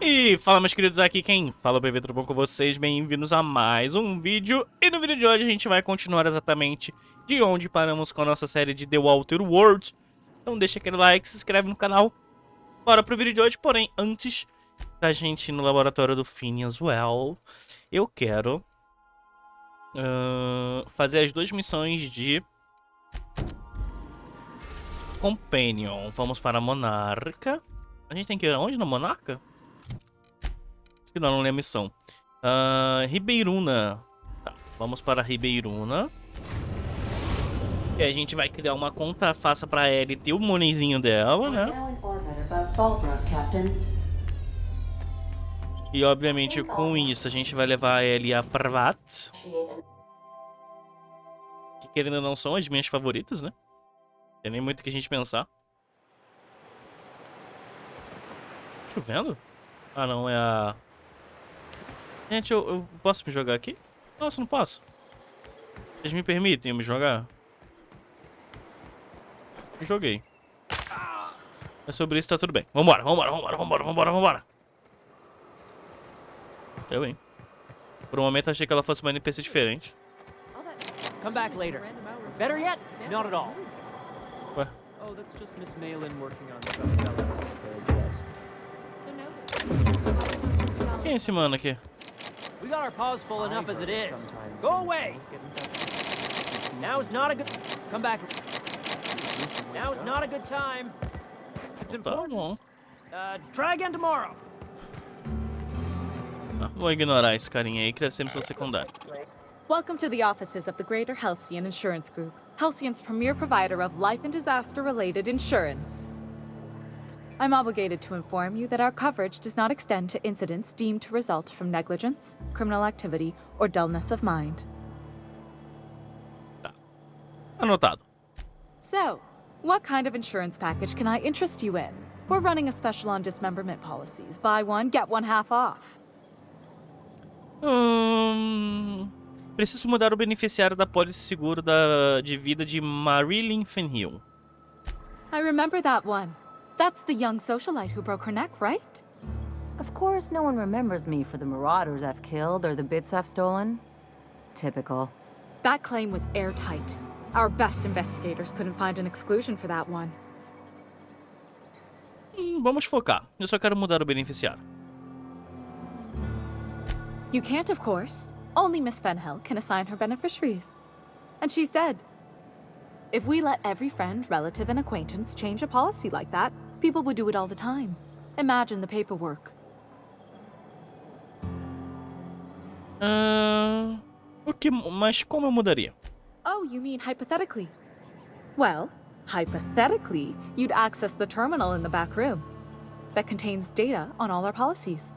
E fala, meus queridos, aqui quem fala, bebê, tudo bom com vocês? Bem-vindos a mais um vídeo. E no vídeo de hoje a gente vai continuar exatamente de onde paramos com a nossa série de The Outer Worlds. Então deixa aquele like, se inscreve no canal. Bora pro vídeo de hoje, porém, antes da gente ir no laboratório do Phineas Well, eu quero fazer as duas missões de Companion. Vamos para a Monarca. A gente tem que ir aonde na Monarca? Não lembro a missão. Ribeiruna. Tá, vamos para Ribeiruna. E a gente vai criar uma conta fácil pra Ellie ter o monezinho dela, né? E obviamente com isso a gente vai levar a Ellie a Pravat. Que querendo ou não são as minhas favoritas, né? Tem nem muito o que a gente pensar. Chovendo? Ah não, é a... Gente, eu posso me jogar aqui? Nossa, não posso. Vocês me permitem me jogar? Me joguei. Mas sobre isso tá tudo bem. Vambora. Eu, hein? Por um momento achei que ela fosse uma NPC diferente. Come back later. Better yet, not at all. Ué? Oh, that's just Miss Malin working on the bestseller. Quem é esse mano aqui? We got our paws full enough as it is. Go away. Now is not a good. Come back. Now is not a good time. It's Tá important. bom. Try again tomorrow. Vou ignorar esse carinha aí que deve ser missão secundária. Welcome to the offices of the Greater Halcyon Insurance Group, Halcyon's premier provider of life and disaster-related insurance. I'm obligated to inform you that our coverage does not extend to incidents deemed to result from negligence, criminal activity, or dullness of mind. Tá. Anotado. So, what kind of insurance package can I interest you in? We're running a special on dismemberment policies. Buy one, get one half off. Preciso mudar o beneficiário da pólice seguro de vida de Marilyn Fenhill. I remember that one. That's the young socialite who broke her neck, right? Of course, no one remembers me for the marauders I've killed or the bits I've stolen. Typical. That claim was airtight. Our best investigators couldn't find an exclusion for that one. Vamos focar. Eu só quero mudar o beneficiário. You can't, of course. Only Miss Fenhill can assign her beneficiaries. And she's dead. If we let every friend, relative, and acquaintance change a policy like that, people would do it all the time. Imagine the paperwork. Mas como eu mudaria? Oh, you mean hypothetically? Well, hypothetically, you'd access the terminal in the back room that contains data on all our policies.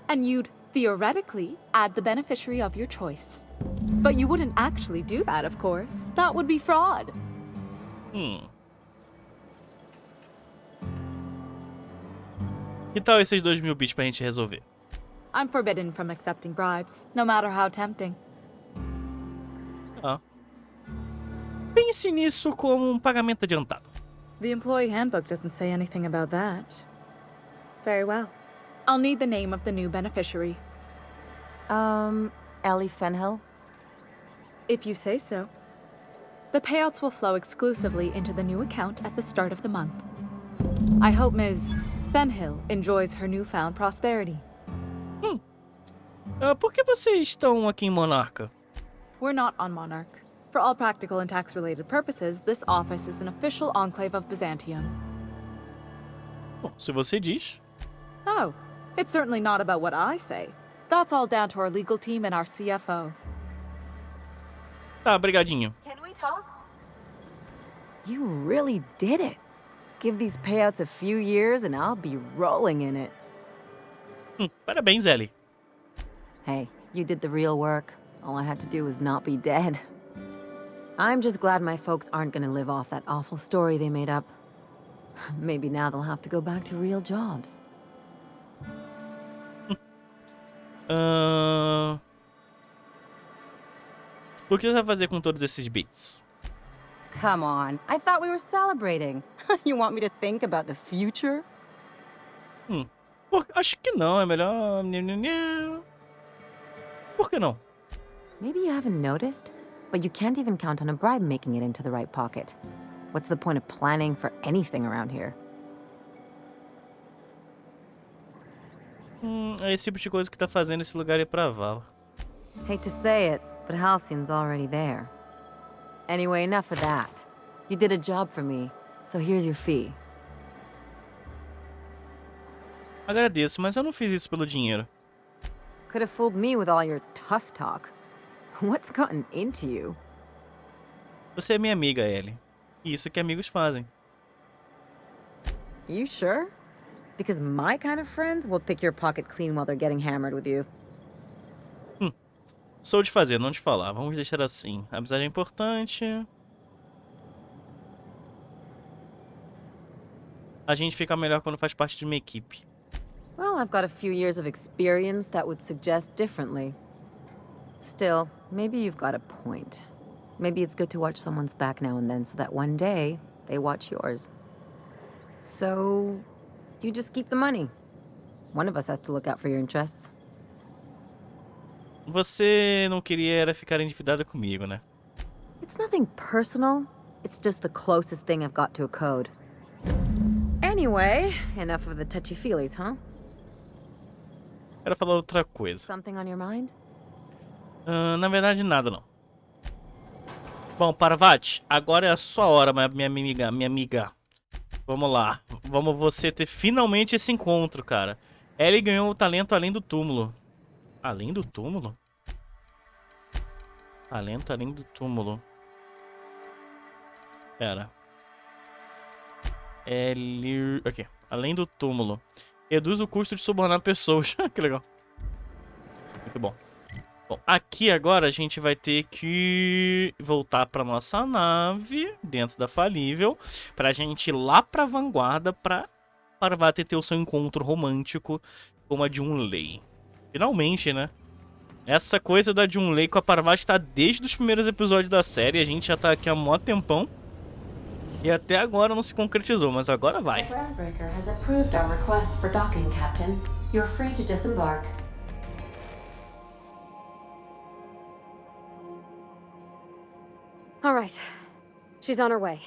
And you'd theoretically add the beneficiary of your choice. But you wouldn't actually do that, of course. That would be fraud. Que tal esses 2.000 bits pra gente resolver? I'm forbidden from accepting bribes, no matter how tempting. Pense nisso como um pagamento adiantado. The employee handbook doesn't say anything about that. Very well. I'll need the name of the new beneficiary. Ellie Fenhill? If you say so. The payouts will flow exclusively into the new account at the start of the month. I hope Ms. Fenhill enjoys her newfound prosperity. Por que vocês estão aqui em Monarca? We're not on Monarch. For all practical and tax-related purposes, this office is an official enclave of Byzantium. Bom, se você diz. Oh, it's certainly not about what I say. That's all down to our legal team and our CFO. Tá, brigadinho. Can we talk? You really did it. Give these payouts a few years and I'll be rolling in it. Parabéns, Ellie. Hey, you did the real work. All I had to do was not be dead. I'm just glad my folks aren't gonna live off that awful story they made up. Maybe now they'll have to go back to real jobs. O que você vai fazer com todos esses bits? Come on, I thought we were celebrating. You want me to think about the future? Acho que não, é melhor... Por que não? Maybe you haven't noticed, but you can't even count on a bribe making it into the right pocket. What's the point of planning for anything around here? É esse tipo de coisa que tá fazendo esse lugar ir pra vala. Hate to say it, but Halcyon's already there. Anyway, enough of that. You did a job for me, so here's your fee. Agradeço, mas eu não fiz isso pelo dinheiro. Could have fooled me with all your tough talk. What's gotten into you? Você é minha amiga, Ellie. Isso que amigos fazem. You sure? Because my kind of friends will pick your pocket clean while they're getting hammered with you. Sou de fazer, não de falar. Vamos deixar assim. A amizade é importante. A gente fica melhor quando faz parte de uma equipe. Well, I've got a few years of experience that would suggest differently. Still, maybe you've got a point. Maybe it's good to watch someone's back now and then so that one day they watch yours. So, you just keep the money. One of us has to look out for your interests. Você não queria era ficar endividada comigo, né? It's nothing personal. It's just the closest thing I've got to a code. Anyway, enough of the touchy-feelies, huh? Quero falar outra coisa. Something on your mind? Na verdade, nada não. Bom, Parvati, agora é a sua hora, minha amiga. Vamos lá. Vamos você ter finalmente esse encontro, cara. Ellie ganhou o talento além do túmulo. Além do túmulo? Talento além do túmulo. Pera. Ellie... Aqui. Além do túmulo. Reduz o custo de subornar pessoas. Que legal. Muito bom. Bom, aqui agora a gente vai ter que voltar pra nossa nave, dentro da falível, pra gente ir lá pra vanguarda pra Parvati ter o seu encontro romântico com a Junlei. Finalmente, né? Essa coisa da Junlei com a Parvati tá desde os primeiros episódios da série, a gente já tá aqui há mó tempão. E até agora não se concretizou, mas agora vai. The groundbreaker has approved our request for docking, Captain. You're free to disembark. All right. She's on her way.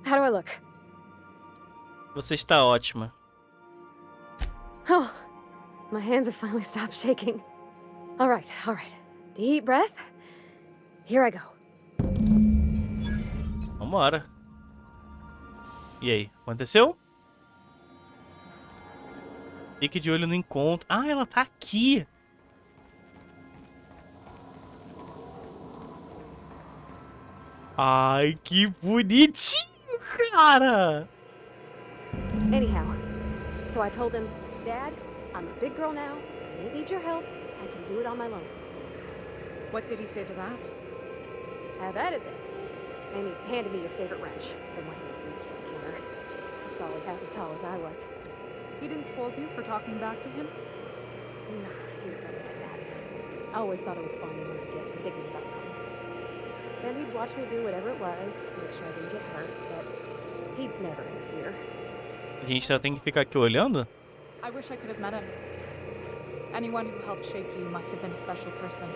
How do I look? Você está ótima. Oh, my hands have finally stopped shaking. All right. Deep breath. Here I go. Vambora. E aí, aconteceu? Fique de olho no encontro. Ah, ela tá aqui. Ai, que bonitinho, cara. Anyhow, so I told him, Dad, I'm a big girl now. I don't need your help. I can do it on my lonesome. What did he say to that? Have at it then. And he handed me his favorite wrench, the one he used for the counter. He's probably half as tall as I was. He didn't scold you for talking back to him? Nah, he was never like that. I always thought it was funny when I'd get indignant about something. Then he'd watch me do whatever it was, make sure I didn't get hurt, but he'd never interfere. A gente só tem que ficar aqui olhando? I wish I could have met him. Anyone who helped shape you must have been a special person.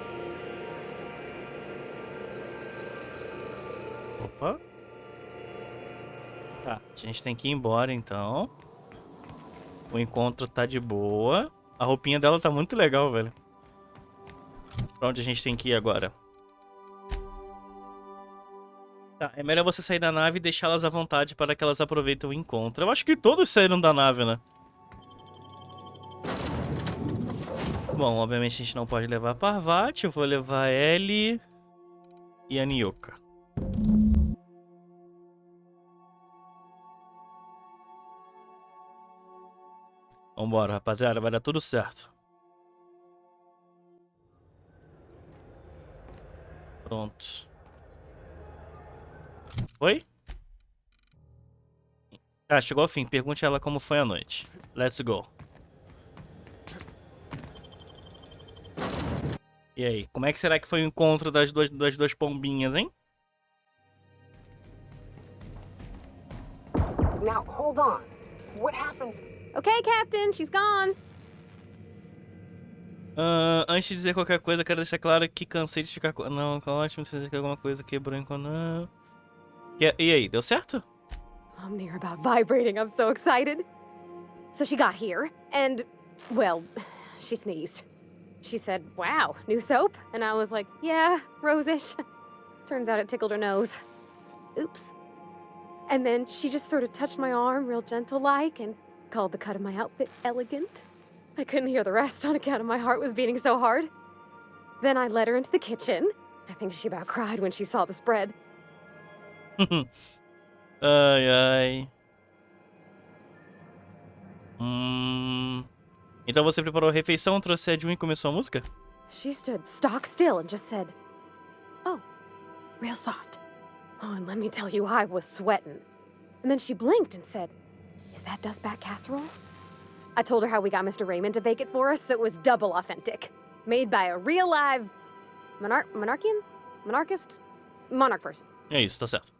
Opa. Tá, a gente tem que ir embora então. O encontro tá de boa. A roupinha dela tá muito legal, velho. Pra onde a gente tem que ir agora? Tá, é melhor você sair da nave e deixá-las à vontade para que elas aproveitem o encontro. Eu acho que todos saíram da nave, né? Bom, obviamente a gente não pode levar a Parvati. Eu vou levar a Ellie e a Nyoka. Vambora, rapaziada. Vai dar tudo certo. Pronto. Oi? Ah, chegou ao fim. Pergunte a ela como foi a noite. Let's go. E aí, como é que será que foi o encontro das duas pombinhas, hein? Now, hold on. What happens Okay, Captain, she's gone. Antes de dizer qualquer coisa, quero deixar claro que cansei de ficar... Não, ótimo, se que alguma coisa quebrou enquanto... Não. E aí, deu certo? I'm near about vibrating. I'm so excited. So she got here, and, well, she sneezed. She said, wow, new soap? And I was like, yeah, rose-ish. Turns out it tickled her nose. Oops. And then she just sort of touched my arm real gentle-like and called the cut of my outfit elegant. I couldn't hear the rest on account of my heart was beating so hard. Then I led her into the kitchen. I think she about cried when she saw the spread. Ai, ai. Então você preparou a refeição, trouxe a e começou a música? She stood stock still and just said, oh, real soft. Oh, and let me tell you, I was sweating. And then she blinked and said, is that dustback casserole? I told her how we got Mr. Raymond to bake it for us, so it was double authentic. Made by a real live monarch person. É isso, tá certo.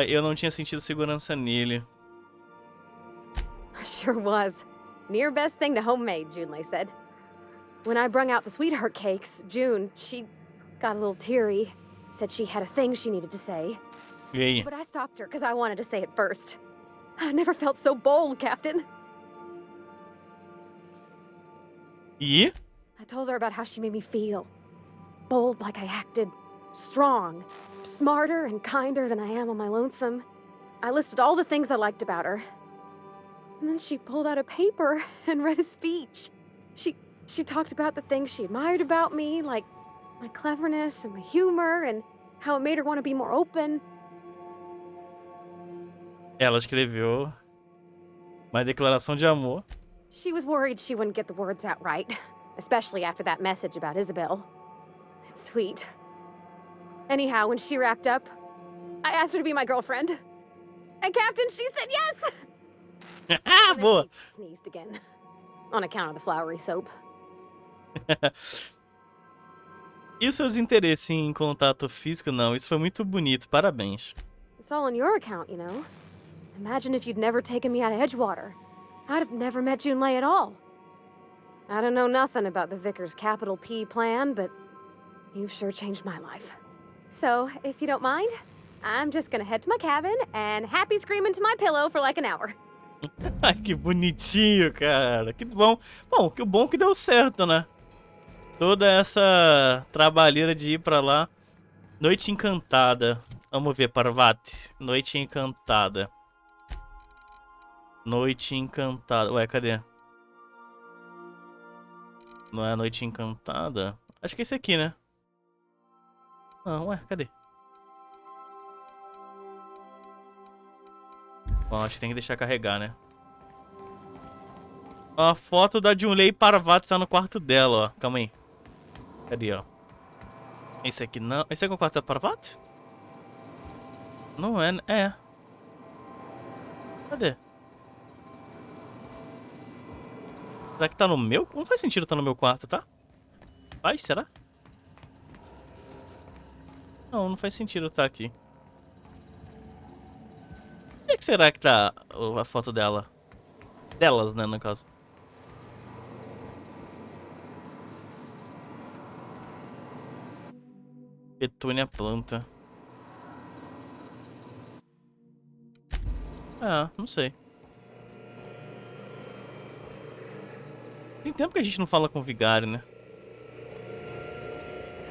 Eu não tinha sentido segurança nele. Sure was. Near best thing to homemade, Junlei said. When I brung out the sweetheart cakes, June, she got a little teary. Said she had a thing she needed to say. E aí? But I stopped her because I wanted to say it first. I never felt so bold, Captain. E? I told her about how she made me feel. Bold like I acted. Strong. Smarter and kinder than I am on my lonesome. I listed all the things I liked about her. And then she pulled out a paper and read a speech. She talked about the things she admired about me, like my cleverness and my humor, and how it made her want to be more open. Ela escreveu uma declaração de amor. She was worried she wouldn't get the words out right, especially after that message about Isabel. It's sweet. Anyhow, when she wrapped up, I asked her to be my girlfriend. And Captain, she said yes! Ah, boa! She sneezed again. On account of the flowery soap. E o seu desinteresse em contato físico? Não, isso foi muito bonito, parabéns. It's all on your account, you know. Imagine if you'd never taken me out of Edgewater. I'd have never met Junlei at all. I don't know nothing about the Vicar's capital P plan, but you've sure changed my life. So, if you don't mind, I'm just gonna head to my cabin and happy scream into my pillow for like an hour. Ai, que bonitinho, cara. Que bom. Bom, que bom que deu certo, né? Toda essa trabalheira de ir pra lá. Noite Encantada. Vamos ver, Parvati. Noite Encantada. Noite Encantada. Ué, cadê? Não é a Noite Encantada? Acho que é esse aqui, né? Não, ué, cadê? Bom, acho que tem que deixar carregar, né? A foto da Junlei Parvati tá no quarto dela, ó. Calma aí. Cadê, ó? Esse aqui não. Esse aqui é o quarto da Parvati? Não é, é. Cadê? Será que tá no meu? Não faz sentido tá no meu quarto, tá? Faz, será? Não, não faz sentido tá aqui. Onde é que será que tá a foto dela? Delas, né, no caso. Petúnia planta. Ah, não sei. Tem tempo que a gente não fala com o vigário, né?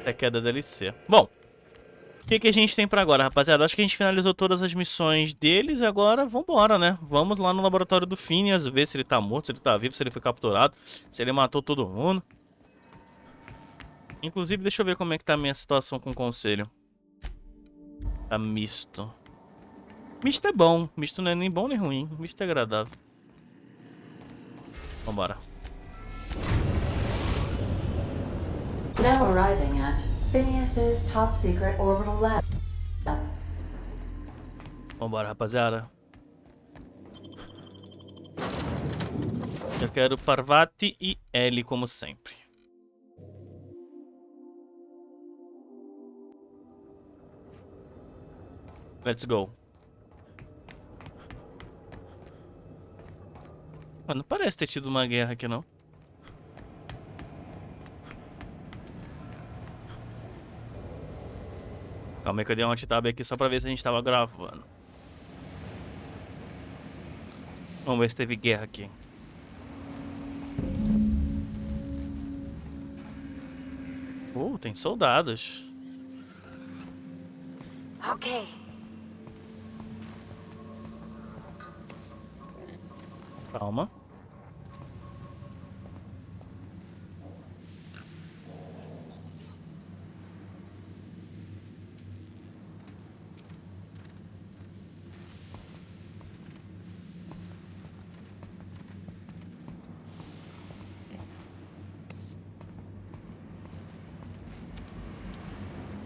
Até que é da DLC. Bom, o que a gente tem pra agora, rapaziada? Acho que a gente finalizou todas as missões deles. Agora, vambora, né? Vamos lá no laboratório do Phineas, ver se ele tá morto, se ele tá vivo, se ele foi capturado, se ele matou todo mundo. Inclusive, deixa eu ver como é que tá a minha situação com o conselho. Tá misto. Misto é bom. Misto não é nem bom nem ruim. Misto é agradável. Vambora. Now arriving at Phineas's top secret orbital lab. Vambora, rapaziada. Eu quero Parvati e Ellie como sempre. Let's go. Mas não parece ter tido uma guerra aqui, não. Calma aí que eu dei um alt-tab aqui só pra ver se a gente tava gravando. Vamos ver se teve guerra aqui. Tem soldados. Okay. Calma.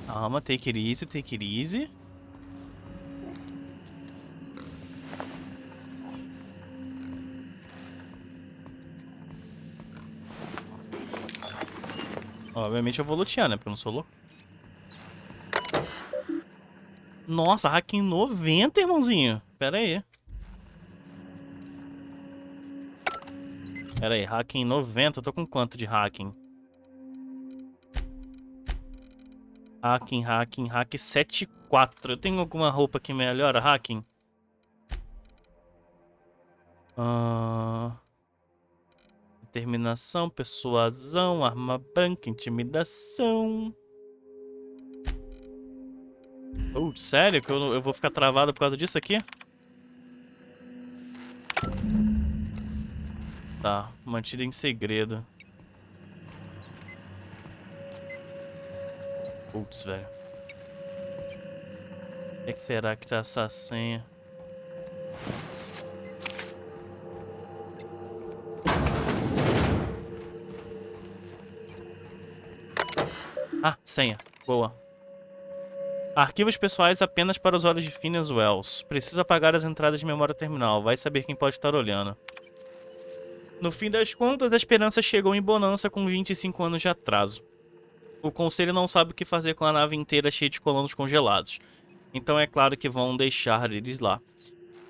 Calma, take it easy, take it easy. Obviamente eu vou lutear, né? Porque eu não sou louco. Nossa, hacking 90, irmãozinho. Pera aí. Pera aí, hacking 90. Eu tô com quanto de hacking? Hacking 7.4. Eu tenho alguma roupa que melhora hacking? Determinação, persuasão, arma branca, intimidação. Sério que eu vou ficar travado por causa disso aqui? Tá, mantida em segredo. Putz, velho. O que será que tá essa senha? Ah, senha. Boa. Arquivos pessoais apenas para os olhos de Phineas Wells. Precisa apagar as entradas de memória terminal. Vai saber quem pode estar olhando. No fim das contas, a esperança chegou em bonança com 25 anos de atraso. O conselho não sabe o que fazer com a nave inteira cheia de colonos congelados. Então é claro que vão deixar eles lá.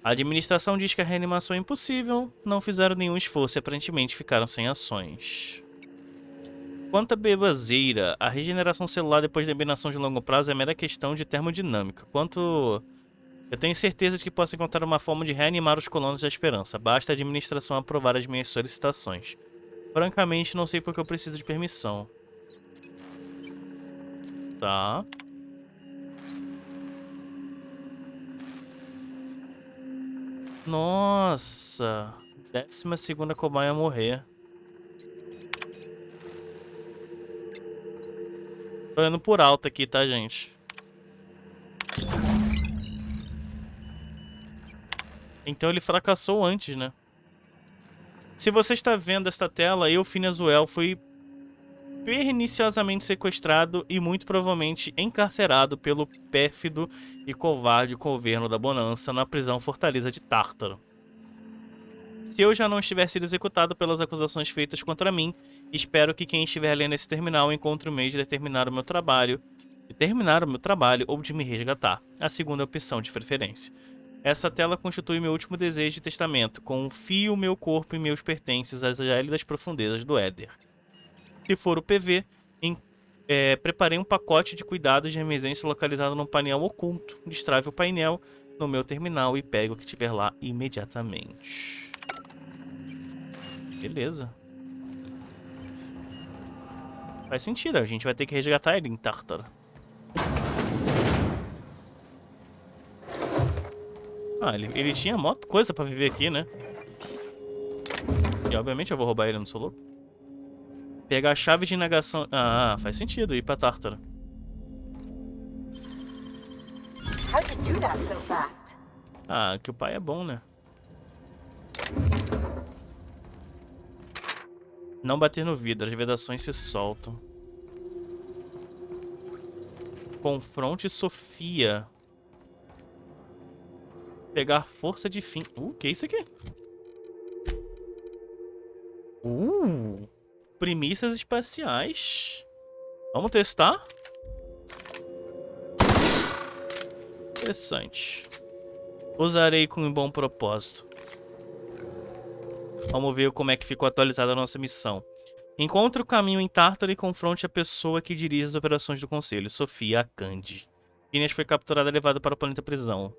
A administração diz que a reanimação é impossível. Não fizeram nenhum esforço e aparentemente ficaram sem ações. Quanto à bebazeira, a regeneração celular depois da hibernação de longo prazo é mera questão de termodinâmica. Eu tenho certeza de que posso encontrar uma forma de reanimar os colonos da esperança. Basta a administração aprovar as minhas solicitações. Francamente, não sei porque eu preciso de permissão. Tá. Nossa. 12ª cobaia a morrer. Tô indo por alto aqui, tá, gente? Então ele fracassou antes, né? Se você está vendo esta tela, eu, Phineas Wells, fui perniciosamente sequestrado e muito provavelmente encarcerado pelo pérfido e covarde governo da Bonança na prisão Fortaleza de Tártaro. Se eu já não estiver sido executado pelas acusações feitas contra mim, espero que quem estiver lendo esse terminal encontre o meio de terminar o meu trabalho ou de me resgatar, a segunda opção de preferência. Essa tela constitui meu último desejo de testamento, confio meu corpo e meus pertences às gélidas profundezas do Éder. Se for o PV, preparei um pacote de cuidados de emergência localizado num painel oculto. Destrave o painel no meu terminal e pegue o que tiver lá imediatamente. Beleza. Faz sentido, a gente vai ter que resgatar ele em Tártaro. Ah, ele tinha mó coisa pra viver aqui, né? E obviamente eu vou roubar ele, não sou louco. Pegar a chave de negação... Ah, faz sentido ir pra Tártaro. Ah, que o pai é bom, né? Não bater no vidro, as vedações se soltam. Confronte Sofia. Pegar força de fim. Que é isso aqui? Premissas espaciais. Vamos testar? Interessante. Usarei com um bom propósito. Vamos ver como é que ficou atualizada a nossa missão. Encontre o caminho em Tártaro e confronte a pessoa que dirige as operações do Conselho, Sofia Kandi. Phineas foi capturada e levada para o planeta prisão.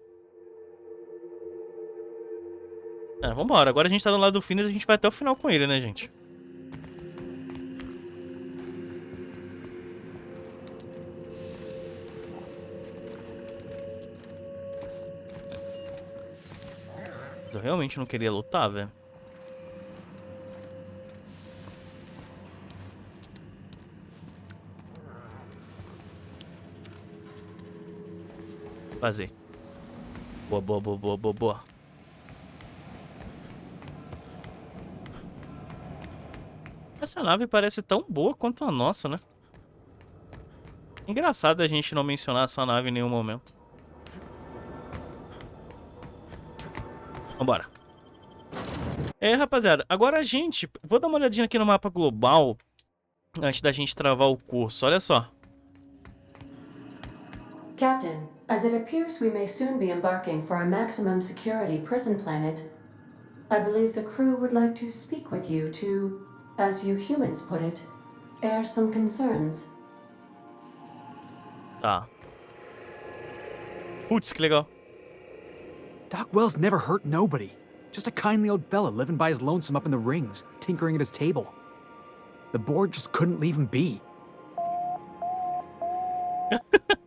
Vambora. Agora a gente tá do lado do Phineas e a gente vai até o final com ele, né, gente? Mas eu realmente não queria lutar, velho. Fazer. Boa, boa, boa, boa, boa, boa. Essa nave parece tão boa quanto a nossa, né? Engraçado a gente não mencionar essa nave em nenhum momento. Vambora. Rapaziada, agora a gente... Vou dar uma olhadinha aqui no mapa global antes da gente travar o curso, olha só. Captain, as it appears we may soon be embarking for a maximum security prison planet, I believe the crew would like to speak with you to, as you humans put it, air some concerns. Tá. Putz, que legal. Doc Wells never hurt nobody. Just a kindly old fella living by his lonesome up in the rings, tinkering at his table. The board just couldn't leave him be.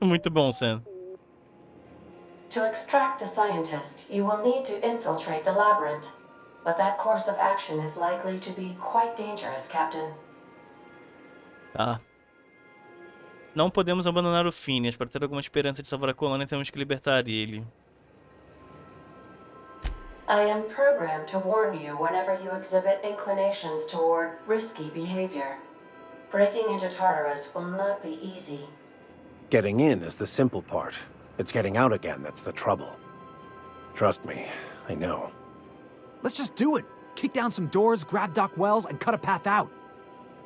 Muito bom, Sam. To extract the scientist, you will need to infiltrate the labyrinth. But that course of action is likely to be quite dangerous, Captain. Tá. Não podemos abandonar o Phineas. Para ter alguma esperança de salvar a colônia, temos que libertar ele. I am programmed to warn you whenever you exhibit inclinations toward risky behavior. Breaking into Tartarus will not be easy. Getting in is the simple part. It's getting out again that's the trouble. Trust me, I know. Let's just do it. Kick down some doors, grab Doc Wells, and cut a path out.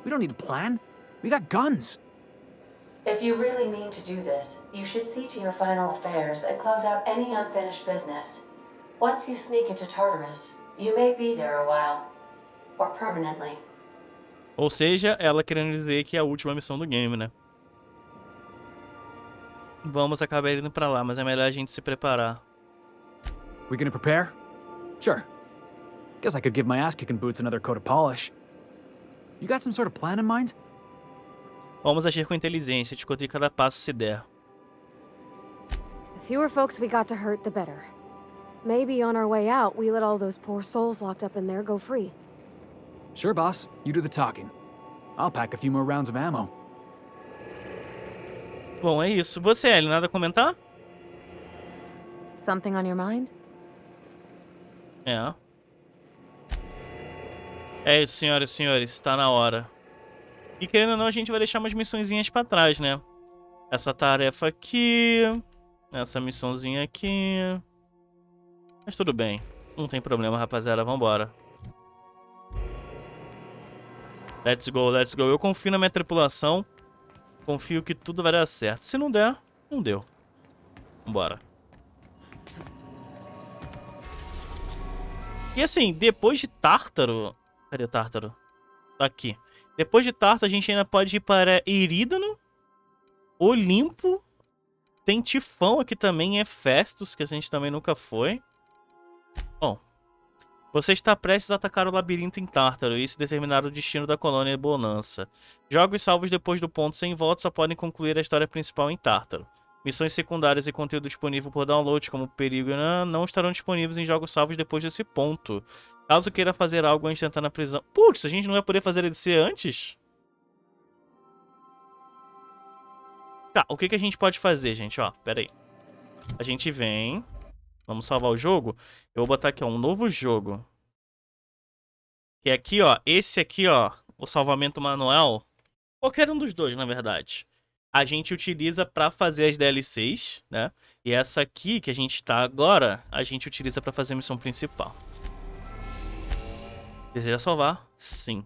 We don't need a plan. We got guns. If you really mean to do this, you should see to your final affairs and close out any unfinished business. Once you sneak into Tartarus, you may be there a while. Or permanently. Ou seja, ela querendo dizer que é a última missão do game, né? Vamos acabar indo pra lá, mas é melhor a gente se preparar. We gonna prepare? Sure. Guess I could give my ass-kicking boots another coat of polish. You got some sort of plan in mind? Vamos agir com inteligência, descobrir cada passo se der. The fewer folks we got to hurt, the better. Maybe on our way out, we let all those poor souls locked up in there go free. Sure, boss. You do the talking. I'll pack a few more rounds of ammo. Bom, é isso. Você, Ellie, nada a comentar? Something on your mind? É isso, senhoras e senhores. Está na hora. E querendo ou não, a gente vai deixar umas missõezinhas pra trás, né? Essa tarefa aqui. Essa missãozinha aqui. Mas tudo bem. Não tem problema, rapaziada. Vambora. Let's go, let's go. Eu confio na minha tripulação. Confio que tudo vai dar certo. Se não der, não deu. Vambora. E assim, depois de Tártaro... Cadê o Tártaro? Tá aqui. Depois de Tártaro, a gente ainda pode ir para Erídano, Olimpo. Tem Tifão aqui também, Hefestos, que a gente também nunca foi. Bom. Você está prestes a atacar o labirinto em Tártaro e isso determinar o destino da colônia Bonança. Jogos salvos depois do ponto sem volta só podem concluir a história principal em Tártaro. Missões secundárias e conteúdo disponível por download, como Perigo, não estarão disponíveis em jogos salvos depois desse ponto. Caso queira fazer algo antes de entrar na prisão... Putz, a gente não vai poder fazer ele ser antes? Tá, o que a gente pode fazer, gente? Ó, pera aí. A gente vem... Vamos salvar o jogo. Eu vou botar aqui, ó, um novo jogo. Que é aqui, ó. Esse aqui, ó. O salvamento manual. Qualquer um dos dois, na verdade. A gente utiliza pra fazer as DLCs, né? E essa aqui, que a gente tá agora, a gente utiliza pra fazer a missão principal. Deseja salvar? Sim.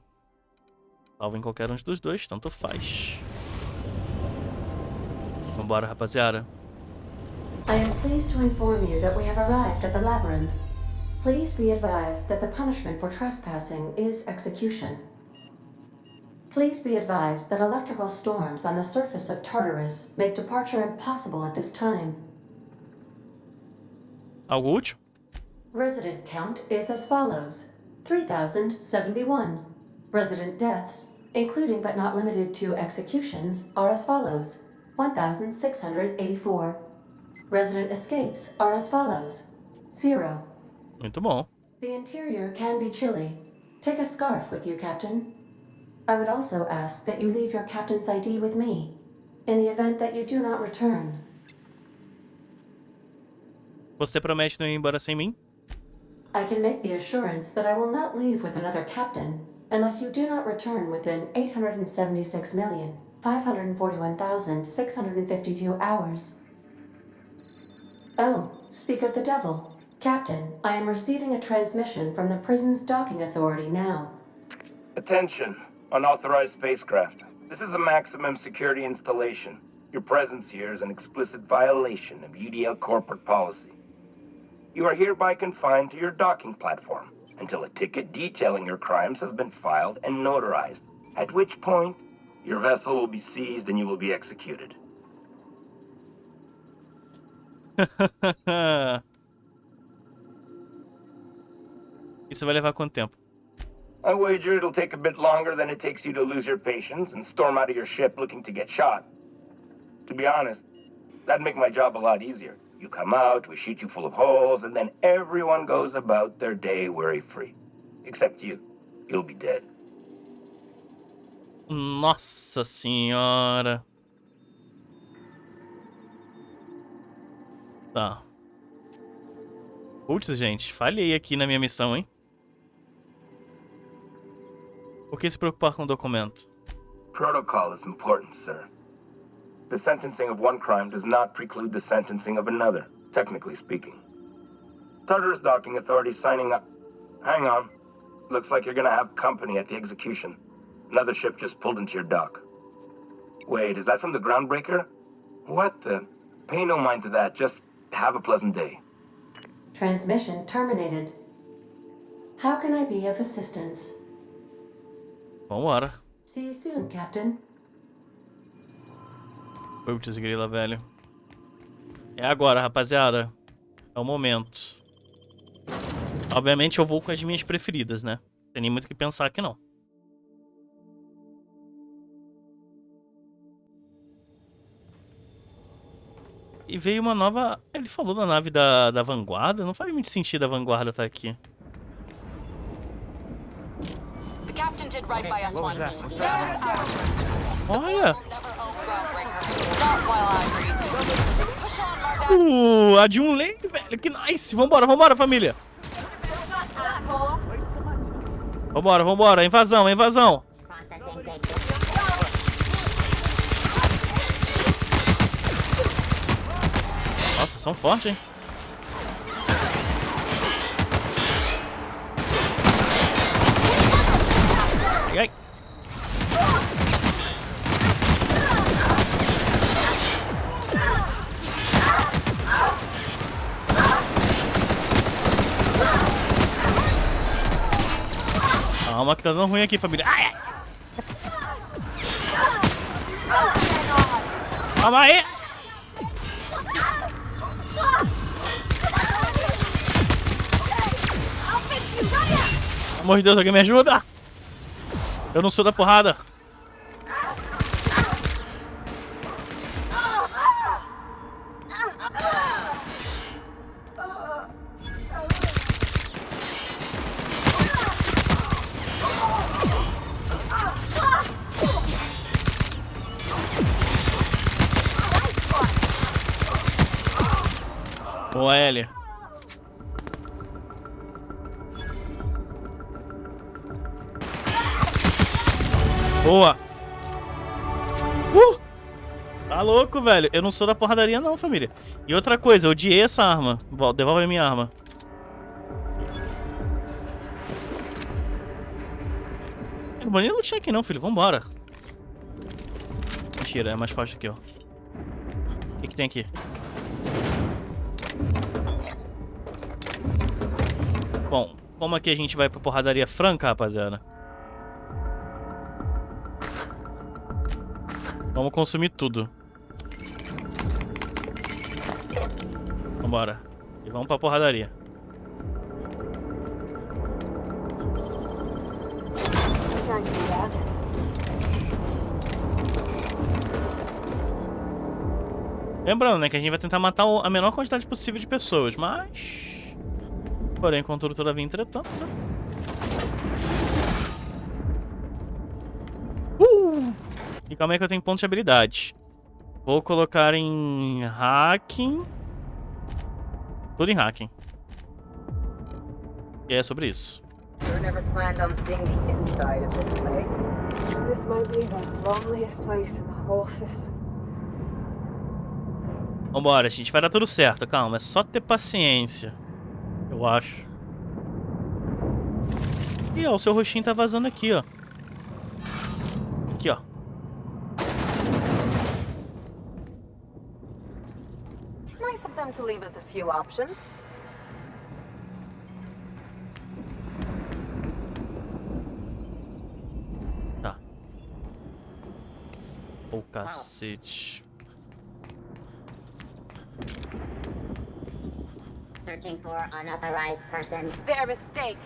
Salva em qualquer um dos dois, tanto faz. Vambora, rapaziada. I am pleased to inform you that we have arrived at the labyrinth. Please be advised that the punishment for trespassing is execution. Please be advised that electrical storms on the surface of Tartarus make departure impossible at this time. Algo útil? Resident count is as follows: 3,071. Resident deaths, including but not limited to executions, are as follows: 1,684. Resident escapes are as follows: 0. Muito bom. The interior can be chilly. Take a scarf with you, Captain. I would also ask that you leave your captain's ID with me, in the event that you do not return. Você promete não ir embora sem mim? I can make the assurance that I will not leave with another captain unless you do not return within 876,541,652 hours. Oh, speak of the devil. Captain, I am receiving a transmission from the prison's docking authority now. Attention, unauthorized spacecraft. This is a maximum security installation. Your presence here is an explicit violation of UDL corporate policy. You are hereby confined to your docking platform until a ticket detailing your crimes has been filed and notarized, at which point your vessel will be seized and you will be executed. Isso vai levar quanto tempo? I wager it'll take a bit longer than it takes you to lose your patience and storm out of your ship looking to get shot. To be honest, that'd make my job a lot easier. You come out, we shoot you full of holes, and then everyone goes about their day worry-free. Except you. You'll be dead. Nossa senhora. Tá. Putz, gente, falhei aqui na minha missão, hein? Por que se preocupar com o documento? Protocol is important, sir. The sentencing of one crime does not preclude the sentencing of another, technically speaking. Tartarus Docking Authority signing up. Hang on. Looks like you're gonna have company at the execution. Another ship just pulled into your dock. Wait, is that from the Groundbreaker? What the? Pay no mind to that. Just have a pleasant day. Transmission terminated. How can I be of assistance? Vambora. See you soon, Captain. Putz, grila, velho. É agora, rapaziada. É o momento. Obviamente eu vou com as minhas preferidas, né? Não tem nem muito o que pensar aqui, não. E veio uma nova... Ele falou da nave da vanguarda. Não faz muito sentido a vanguarda estar aqui. Olha! A de um lei, velho. Que nice. Vambora, vambora, família. Vambora, vambora. Invasão, invasão. Nossa, são fortes, hein? Ai, ai. Calma que tá dando ruim aqui, família. Ai, ai. Calma aí. Pelo amor de Deus, alguém me ajuda? Eu não sou da porrada. Boa, L. Boa. Tá louco, velho. Eu não sou da porradaria não, família. E outra coisa, eu odiei essa arma. Devolve a minha arma. Eu não vou nem lutar aqui não, filho. Vambora. Mentira, é mais forte aqui, ó. O que tem aqui? Bom, como aqui a gente vai pra porradaria franca, rapaziada? Vamos consumir tudo. Vambora. E vamos pra porradaria. Lembrando, né, que a gente vai tentar matar a menor quantidade possível de pessoas, mas... Porém, contudo, todavia, entretanto, né? E calma aí que eu tenho pontos de habilidade. Vou colocar em hacking. Tudo em hacking. E é sobre isso. Vambora, gente. Vai dar tudo certo. Calma, é só ter paciência. Eu acho. Ih, ó, o seu rostinho tá vazando aqui, ó. Aqui, ó. Nice of them to leave us a few options. Tá. Ô, cacete. Searching for unauthorized person. Their mistake.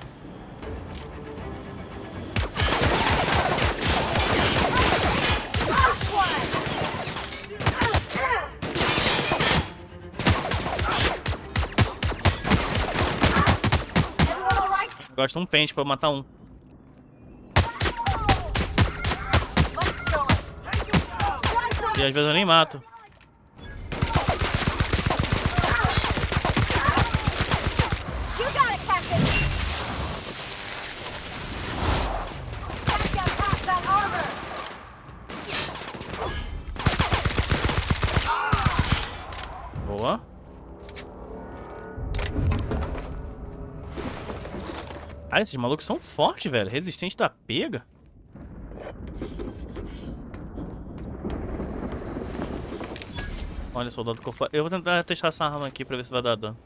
Gosto de um pente pra eu matar um. E às vezes eu nem mato. Boa. Cara, esses malucos são fortes, velho. Resistente da pega. Olha, soldado corpo. Eu vou tentar testar essa arma aqui pra ver se vai dar dano.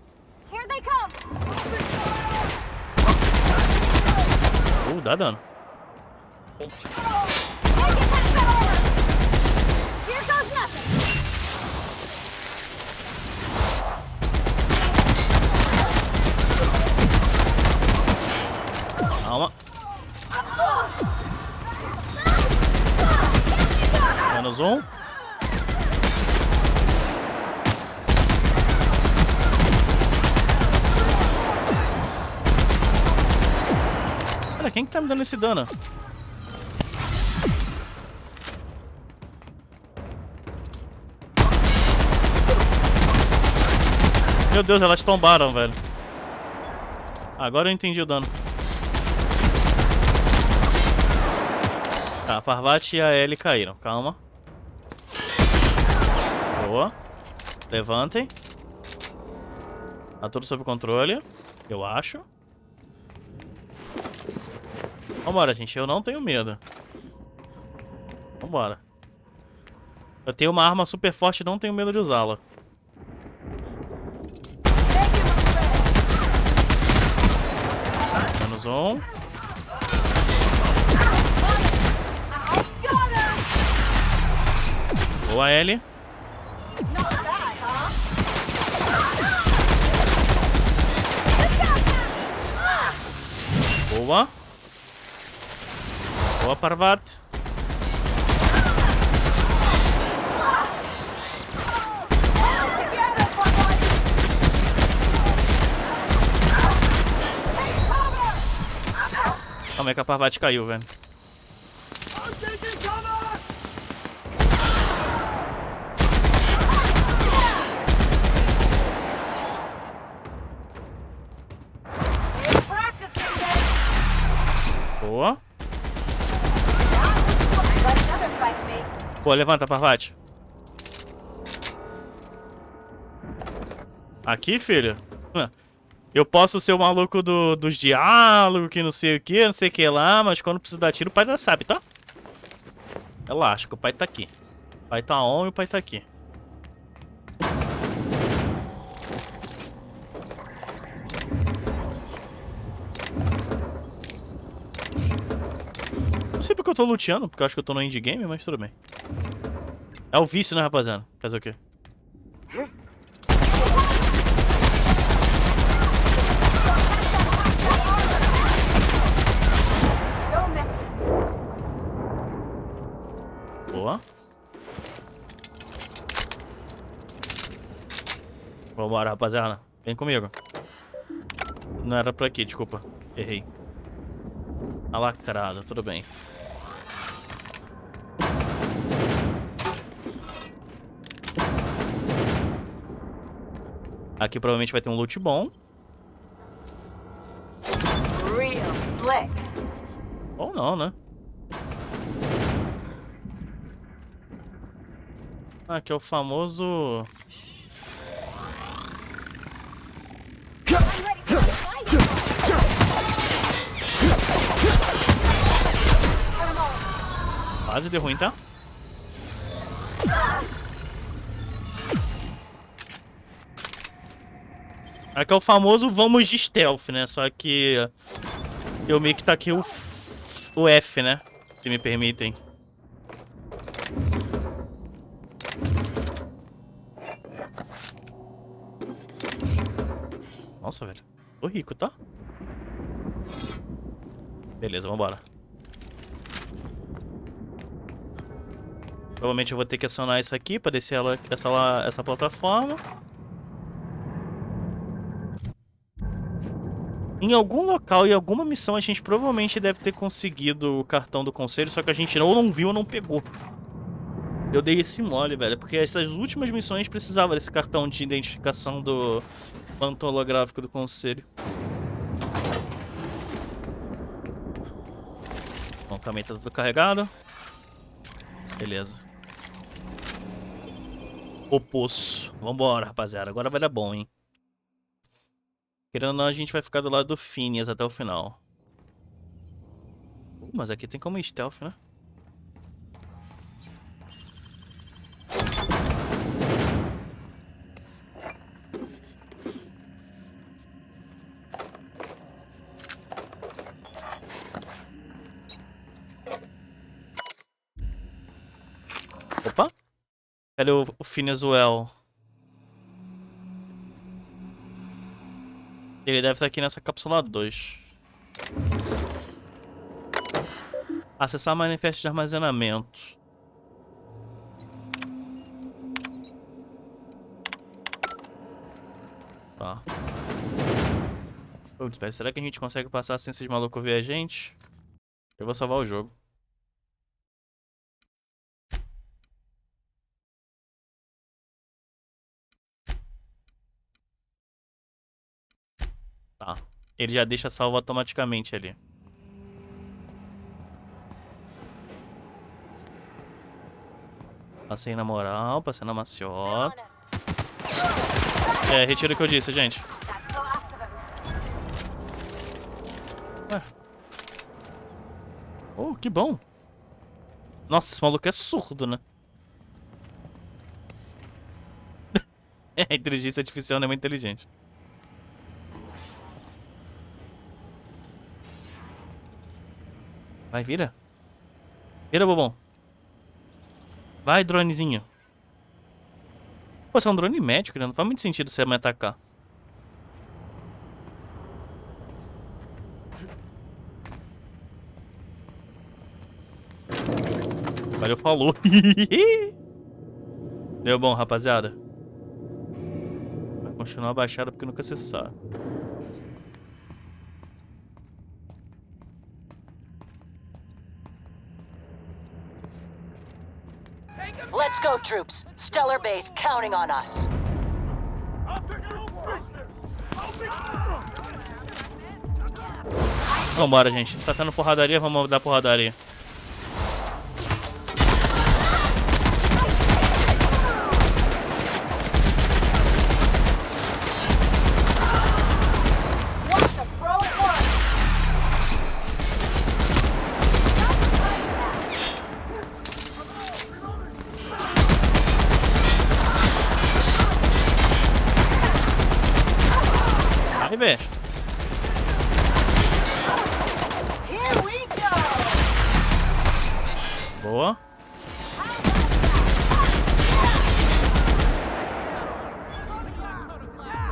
Dá dano. Calma. Menos um. Olha, quem que tá me dando esse dano? Meu Deus, elas tombaram, velho. Agora eu entendi o dano. Tá, a Parvati e a Ellie caíram. Calma. Boa. Levantem. Tá tudo sob controle. Eu acho. Vambora, gente. Eu não tenho medo. Vambora. Eu tenho uma arma super forte e não tenho medo de usá-la. Menos um. Boa, Ellie. Boa. Boa, Parvati. Calma aí que a Parvati caiu, velho. Boa. Pô, levanta, Parvati. Aqui, filho. Eu posso ser o maluco dos diálogos, que não sei o que, não sei o que lá, mas quando precisa dar tiro, o pai já sabe, tá? Relaxa, que o pai tá aqui. O pai tá on e o pai tá aqui. Não sei porque eu tô luteando, porque eu acho que eu tô no endgame, mas tudo bem. É o vício, né, rapaziada? Fazer o quê? Boa. Vambora, rapaziada. Vem comigo. Não era por aqui, desculpa. Errei. Tá lacrado, tudo bem. Aqui provavelmente vai ter um loot bom. Ou não, né? Aqui é o famoso... Quase deu ruim, tá? Aqui é o famoso vamos de stealth, né? Só que eu meio que taquei o F, né? Se me permitem. Nossa, velho. Tô rico, tá? Beleza, vambora. Provavelmente eu vou ter que acionar isso aqui pra descer essa plataforma. Em algum local e alguma missão a gente provavelmente deve ter conseguido o cartão do conselho, só que a gente ou não viu ou não pegou. Eu dei esse mole, velho, porque essas últimas missões precisavam desse cartão de identificação do manto holográfico do conselho. Bom, também tá tudo carregado. Beleza. O poço. Vambora, rapaziada. Agora vai dar bom, hein? Querendo ou não, a gente vai ficar do lado do Phineas até o final. Mas aqui tem como ir stealth, né? Opa! Cadê o Phineas Well? Ele deve estar aqui nessa cápsula 2. Acessar manifesto de armazenamento. Tá. Putz, velho, será que a gente consegue passar sem esses malucos ver a gente? Eu vou salvar o jogo. Tá. Ele já deixa salvo automaticamente ali. Passei na moral, passei na maciota. É, retira o que eu disse, gente. Ué. Oh, que bom. Nossa, esse maluco é surdo, né? A inteligência artificial não é muito inteligente. Vai, vira. Vira, bobão. Vai, dronezinho. Pô, você é um drone médico, né? Não faz muito sentido você me atacar. Valeu, falou. Deu bom, rapaziada. Vai continuar baixada porque nunca se sabe. Let's go, troops. Stellar base counting on us. Vambora, gente. Tá tendo porradaria, vamos dar porradaria. Vai, velho. Boa.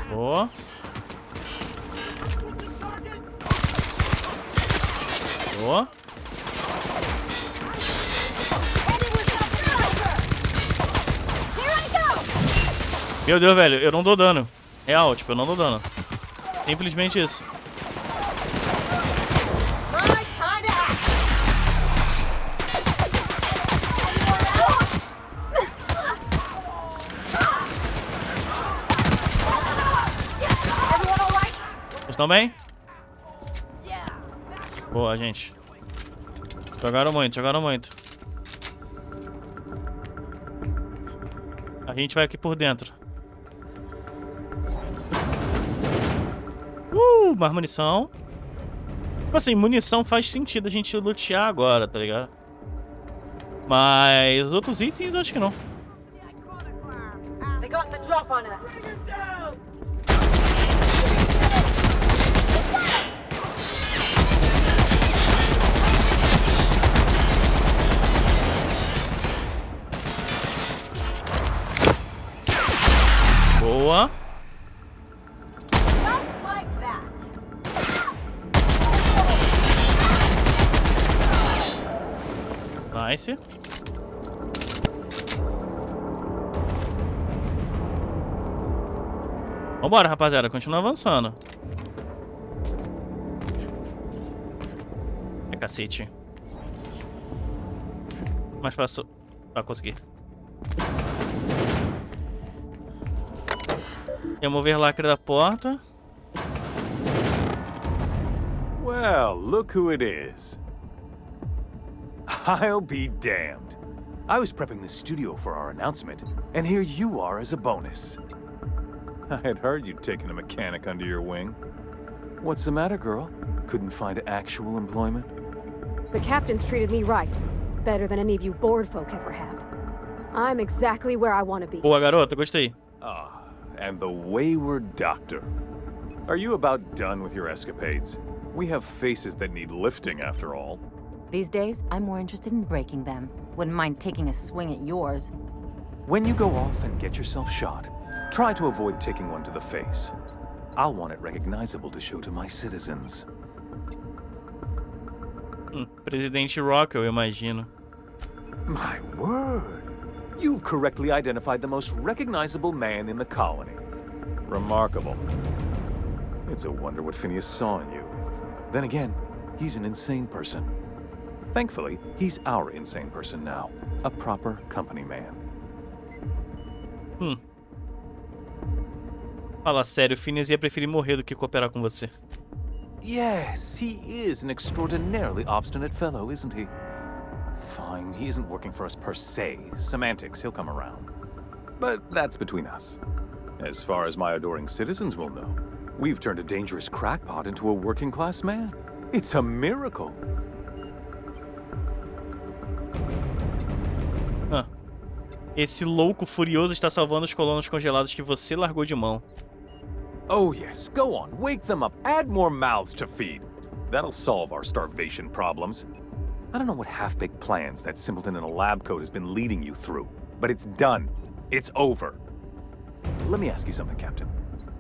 Boa. Boa. Meu Deus, velho, eu não dou dano. Real, tipo, eu não dou dano. Simplesmente isso. Vocês estão bem? Boa, gente. Jogaram muito, jogaram muito. A gente vai aqui por dentro. Mais munição. Tipo assim, munição faz sentido a gente lutear agora, tá ligado? Mas os outros itens, acho que não. They got the drop on us. Boa. Nice. Vambora, rapaziada. Continua avançando. É cacete. Mais fácil pra conseguir. Remover lacre da porta. Well, look who it is. I'll be damned. I was prepping the studio for our announcement, and here you are as a bonus. I had heard you'd taken a mechanic under your wing. What's the matter, girl? Couldn't find actual employment? The captain's treated me right. Better than any of you bored folk ever have. I'm exactly where I want to be. Boa, garota. Gostei. Ah, and the wayward doctor. Are you about done with your escapades? We have faces that need lifting, after all. These days, I'm more interested in breaking them. Wouldn't mind taking a swing at yours. When you go off and get yourself shot, try to avoid taking one to the face. I'll want it recognizable to show to my citizens. Presidente Rock, eu imagino. My word! You've correctly identified the most recognizable man in the colony. Remarkable. It's a wonder what Phineas saw in you. Then again, he's an insane person. Thankfully, he's our insane person now. A proper company man. Fala sério, o Phineas ia preferir morrer do que cooperar com você. Yes, he is an extraordinarily obstinate fellow, isn't he? Fine, he isn't working for us per se. Semantics, he'll come around. But that's between us. As far as my adoring citizens will know, we've turned a dangerous crackpot into a working-class man. It's a miracle. Esse louco furioso está salvando os colonos congelados que você largou de mão. Oh yes, go on, wake them up, add more mouths to feed. That'll solve our starvation problems. I don't know what half-baked plans that simpleton in a lab coat has been leading you through, but it's done. It's over. Let me ask you something, Captain.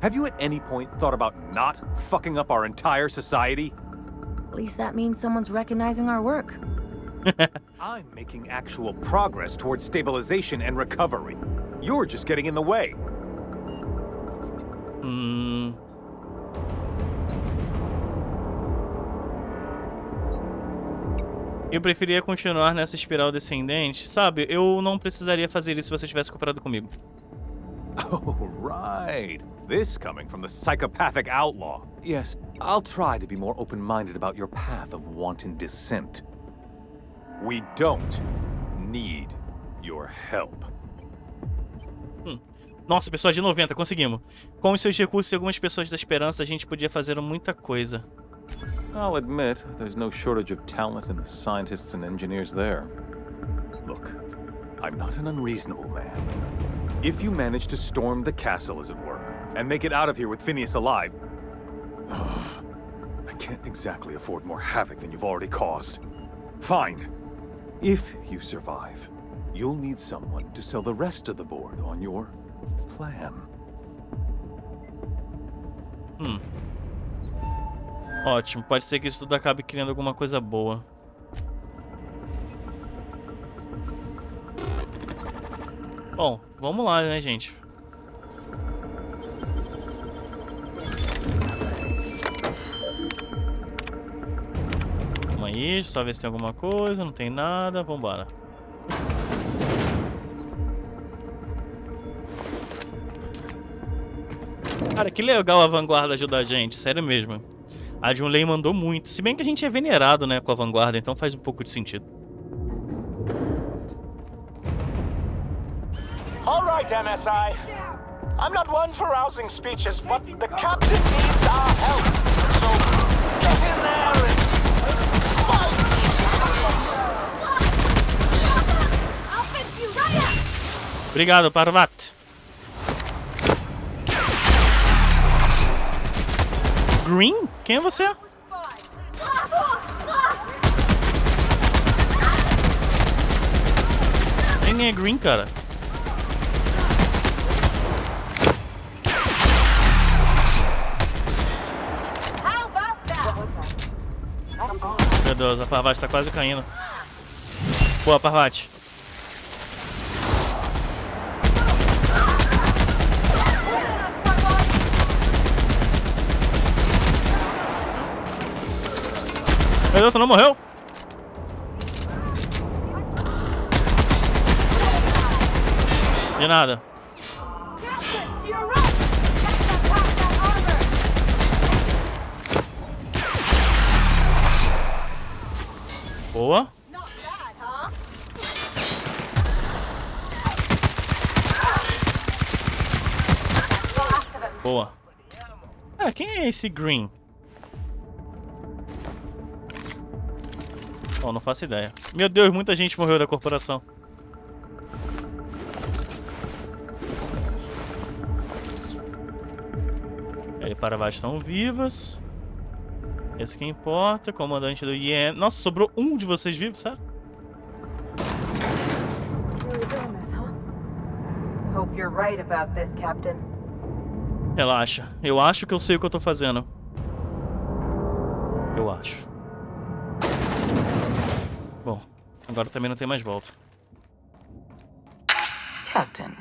Have you at any point thought about not fucking up our entire society? At least that means someone's recognizing our work. I'm making actual progress towards stabilization and recovery. You're just getting in the way. Eu preferia continuar nessa espiral descendente. Sabe, eu não precisaria fazer isso se você tivesse cooperado comigo. Oh, right. This coming from the psychopathic outlaw. Yes, I'll try to be more open-minded about your path of wanton descent. We don't need your help. Nossa, pessoal de 90, conseguimos. Com os seus recursos e algumas pessoas da esperança, a gente podia fazer muita coisa. I'll admit, there's no shortage of talent in the scientists and engineers there. Look, I'm not an unreasonable man. If you manage to storm the castle, as it were, and make it out of here with Phineas alive, I can't exactly afford more havoc than you've already caused. Fine. If you survive, you'll need someone to sell the rest of the board on your plan. Ótimo, pode ser que isso tudo acabe criando alguma coisa boa. Bom, vamos lá, né, gente? Vamos aí, só ver se tem alguma coisa. Não tem nada, vambora. Cara, que legal a vanguarda ajudar a gente, sério mesmo. A Junlei mandou muito. Se bem que a gente é venerado, né, com a vanguarda, então faz um pouco de sentido. All right, MSI. I'm not one for rousing speeches, but the captain needs our help. So get in there and fight. I'll fix you right up! Obrigado, Parvat. Green? Quem é você? Quem é Green, cara? Meu Deus, a Parvati tá quase caindo. Boa, Parvati. Meu Deus, tu não morreu? De nada. Boa. Boa. Cara, quem é esse Green? Oh, não faço ideia. Meu Deus, muita gente morreu da corporação. Ele e Parvati estão vivas. Esse que importa, comandante do IEN. Nossa, sobrou um de vocês vivos, sabe? Hope you're right about this, Captain. Relaxa. Eu acho que eu sei o que eu tô fazendo. Eu acho. Bom, agora também não tem mais volta. Captain,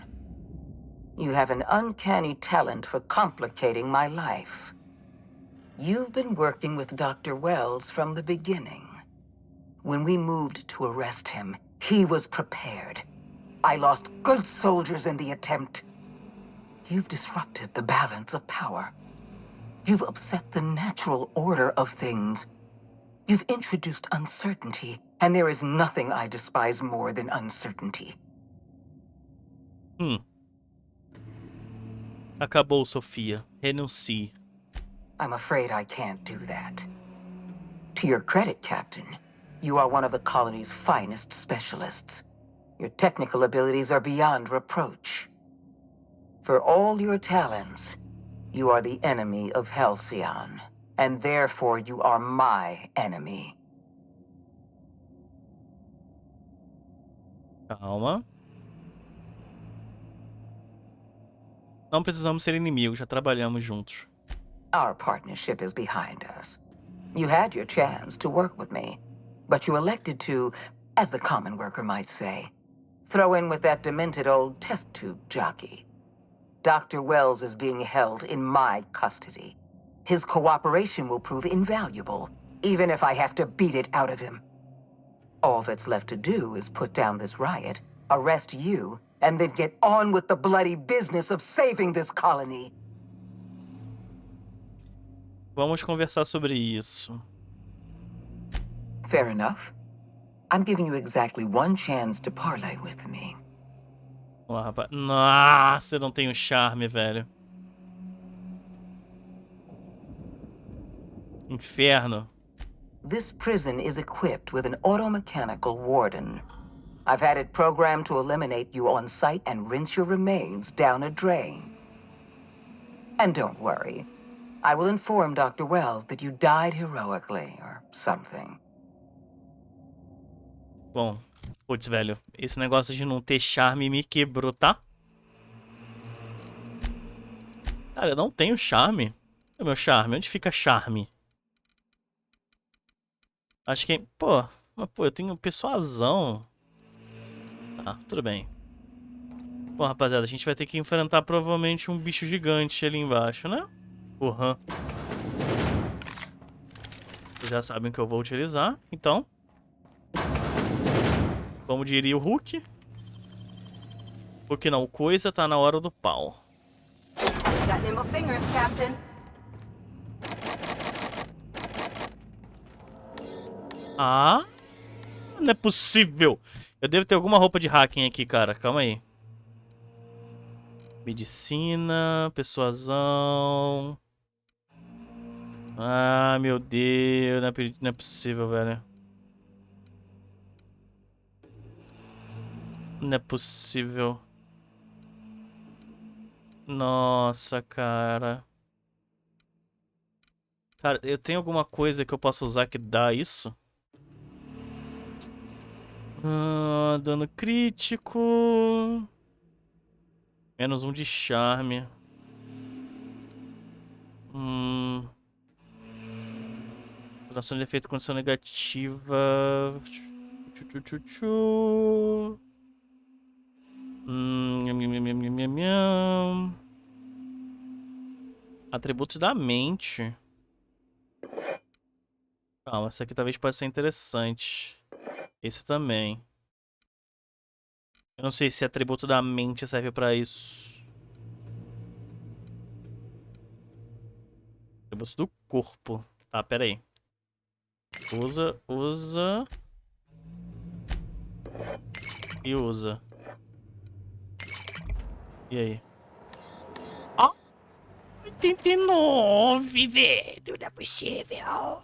you have an uncanny talent for complicating my life. You've been working with Dr. Wells from the beginning. When we moved to arrest him, he was prepared. I lost good soldiers in the attempt. You've disrupted the balance of power. You've upset the natural order of things. You've introduced uncertainty, and there is nothing I despise more than uncertainty. Acabou, Sofia. Renuncie. I'm afraid I can't do that. To your credit, Captain, you are one of the colony's finest specialists. Your technical abilities are beyond reproach. For all your talents, you are the enemy of Halcyon, and therefore you are my enemy. Calma. Não precisamos ser inimigos, já trabalhamos juntos. Our partnership is behind us. You had your chance to work with me, but you elected to, as the common worker might say, throw in with that demented old test tube jockey. Dr. Wells is being held in my custody. His cooperation will prove invaluable, even if I have to beat it out of him. All that's left to do is put down this riot, arrest you, and then get on with the bloody business of saving this colony. Vamos conversar sobre isso. Fair enough. I'm giving you exactly one chance to parley with me. Vamos lá, rapaz. Nossa, eu não tenho charme, velho. Inferno. This prison is equipped with an automechanical warden. I've had it programmed to eliminate you on sight and rinse your remains down a drain. And don't worry. I will inform Dr. Wells that you died heroically, or something. Bom, putz, velho. Esse negócio de não ter charme me quebrou, tá? Cara, eu não tenho charme. Cadê o meu charme? Onde fica charme? Acho que... Pô, mas, pô, eu tenho persuasão. Tá, tudo bem. Bom, rapaziada, a gente vai ter que enfrentar provavelmente um bicho gigante ali embaixo, né? Uhum. Vocês já sabem que eu vou utilizar, então. Como diria o Hulk. Porque não, o coisa tá na hora do pau. Ah, não é possível. Eu devo ter alguma roupa de hacking aqui, cara. Calma aí. Medicina, persuasão. Ah, meu Deus. Não é possível, velho. Não é possível. Nossa, cara. Cara, eu tenho alguma coisa que eu possa usar que dá isso? Dano crítico. Menos um de charme. Duração de efeito condição negativa. Atributos da mente. Calma, essa aqui talvez possa ser interessante. Esse também. Eu não sei se atributo da mente serve pra isso. Atributos do corpo. Tá, pera aí. Usa. E usa. E aí? Ah! 89, velho. Não é possível.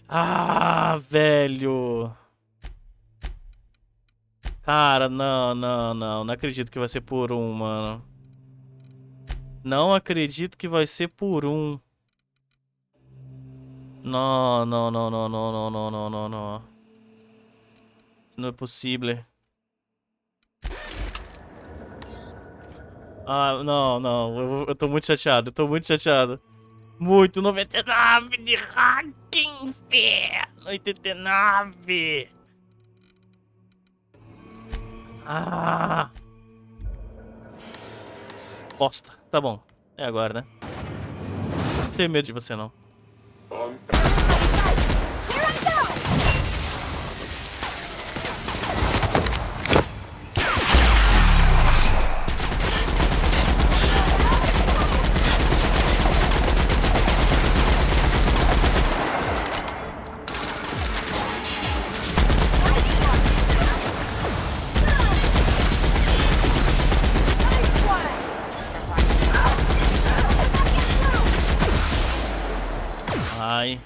Ah, velho. Cara, não acredito que vai ser por um, mano. Não acredito que vai ser por um. Não. Isso não é possível. Ah, não. Eu tô muito chateado, Muito, 99 de hacking, inferno. 89. Ah. Bosta. Tá bom. É agora, né? Não tenho medo de você, não. Ai.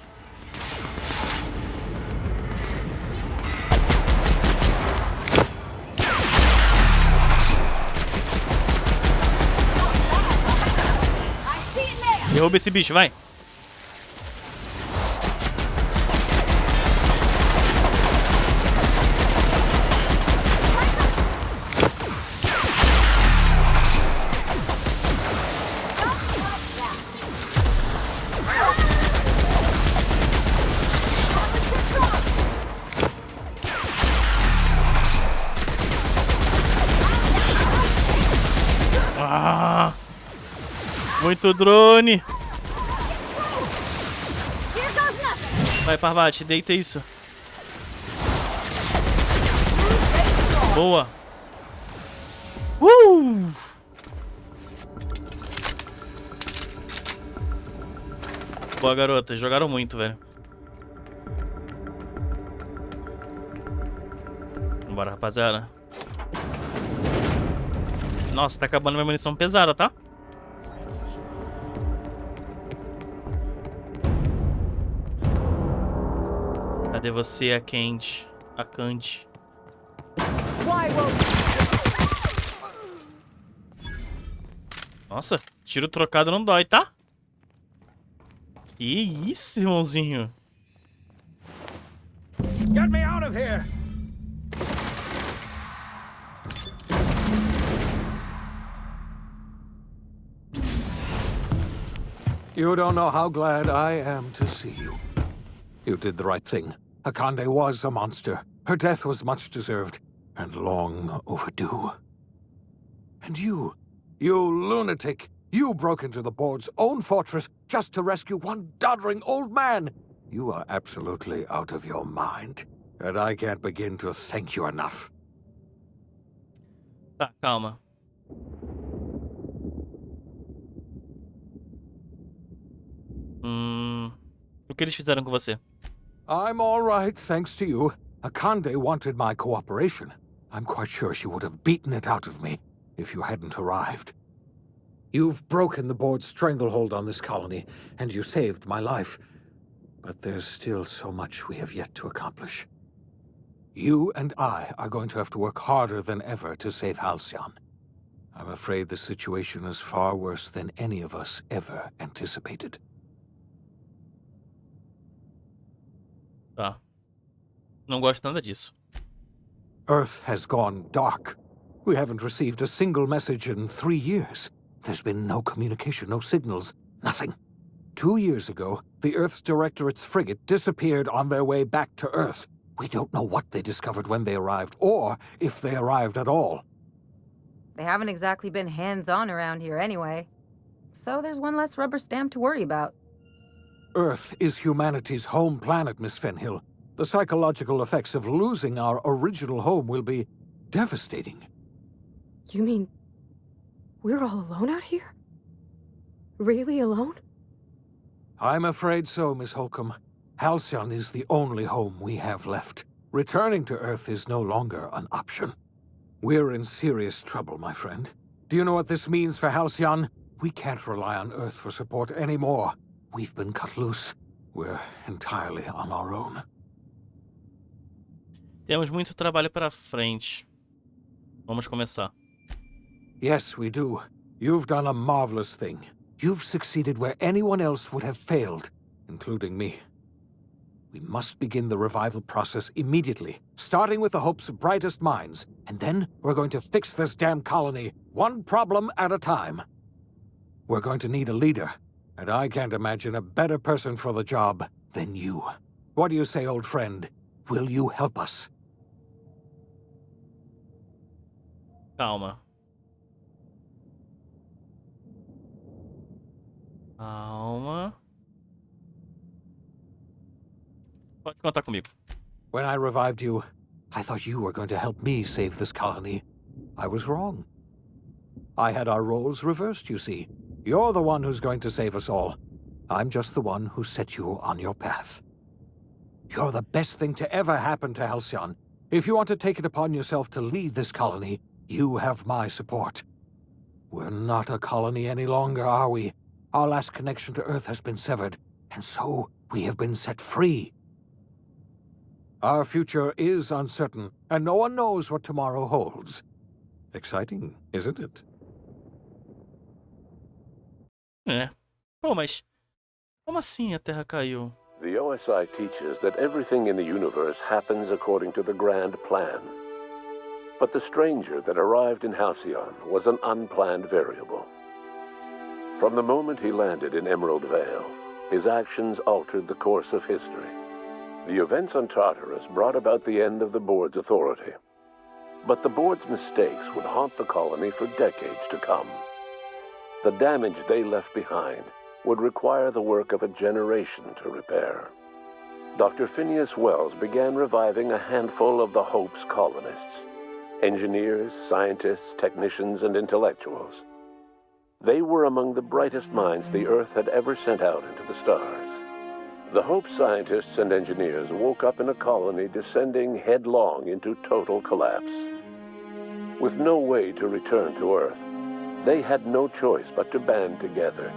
Derruba esse bicho, vai. Ah, muito drone. Vai, Parvati, deita isso. Boa. Boa, garota. Jogaram muito, velho. Vambora, rapaziada. Nossa, tá acabando minha munição pesada, tá? Cadê você, a Candy? A Candy. Nossa, tiro trocado não dói, tá? Que isso, irmãozinho? Get me out of here! You don't know how glad I am to see you. You did the right thing. Akande was a monster. Her death was much deserved, and long overdue. And you lunatic, you broke into the board's own fortress just to rescue one doddering old man. You are absolutely out of your mind, and I can't begin to thank you enough. Tá, calma. O que eles fizeram com você? I'm all right, thanks to you. Akande wanted my cooperation. I'm quite sure she would have beaten it out of me if you hadn't arrived. You've broken the board's stranglehold on this colony, and you saved my life. But there's still so much we have yet to accomplish. You and I are going to have to work harder than ever to save Halcyon. I'm afraid the situation is far worse than any of us ever anticipated. Tá. Não gosto nada disso. Earth has gone dark. We haven't received a single message in 3 years. There's been no communication, no signals, nothing. 2 years ago, the Earth's Directorate's frigate disappeared on their way back to Earth. We don't know what they discovered when they arrived, or if they arrived at all. They haven't exactly been hands-on around here anyway. So there's one less rubber stamp to worry about. Earth is humanity's home planet, Miss Fenhill. The psychological effects of losing our original home will be devastating. You mean we're all alone out here? Really alone? I'm afraid so, Miss Holcomb. Halcyon is the only home we have left. Returning to Earth is no longer an option. We're in serious trouble, my friend. Do you know what this means for Halcyon? We can't rely on Earth for support anymore. We've been cut loose. We're entirely on our own. Temos muito trabalho pela frente. Vamos começar. Yes, we do. You've done a marvelous thing. You've succeeded where anyone else would have failed, including me. We must begin the revival process immediately, starting with the Hope's brightest minds, and then we're going to fix this damn colony, one problem at a time. We're going to need a leader, and I can't imagine a better person for the job than you. What do you say, old friend? Will you help us? Calma. Calma. Pode contar comigo. When I revived you, I thought you were going to help me save this colony. I was wrong. I had our roles reversed, you see. You're the one who's going to save us all. I'm just the one who set you on your path. You're the best thing to ever happen to Halcyon. If you want to take it upon yourself to lead this colony, you have my support. We're not a colony any longer, are we? Our last connection to Earth has been severed, and so we have been set free. Our future is uncertain, and no one knows what tomorrow holds. Exciting, isn't it? É. Pô, mas como assim a Terra caiu? The OSI teaches that everything in the universe happens according to the grand plan. But the stranger that arrived in Halcyon was an unplanned variable. From the moment he landed in Emerald Vale, his actions altered the course of history. The events on Tartarus brought about the end of the board's authority. But the board's mistakes would haunt the colony for decades to come. The damage they left behind would require the work of a generation to repair. Dr. Phineas Wells began reviving a handful of the Hope's colonists. Engineers, scientists, technicians, and intellectuals. They were among the brightest minds the Earth had ever sent out into the stars. The Hope scientists and engineers woke up in a colony descending headlong into total collapse. With no way to return to Earth, they had no choice but to band together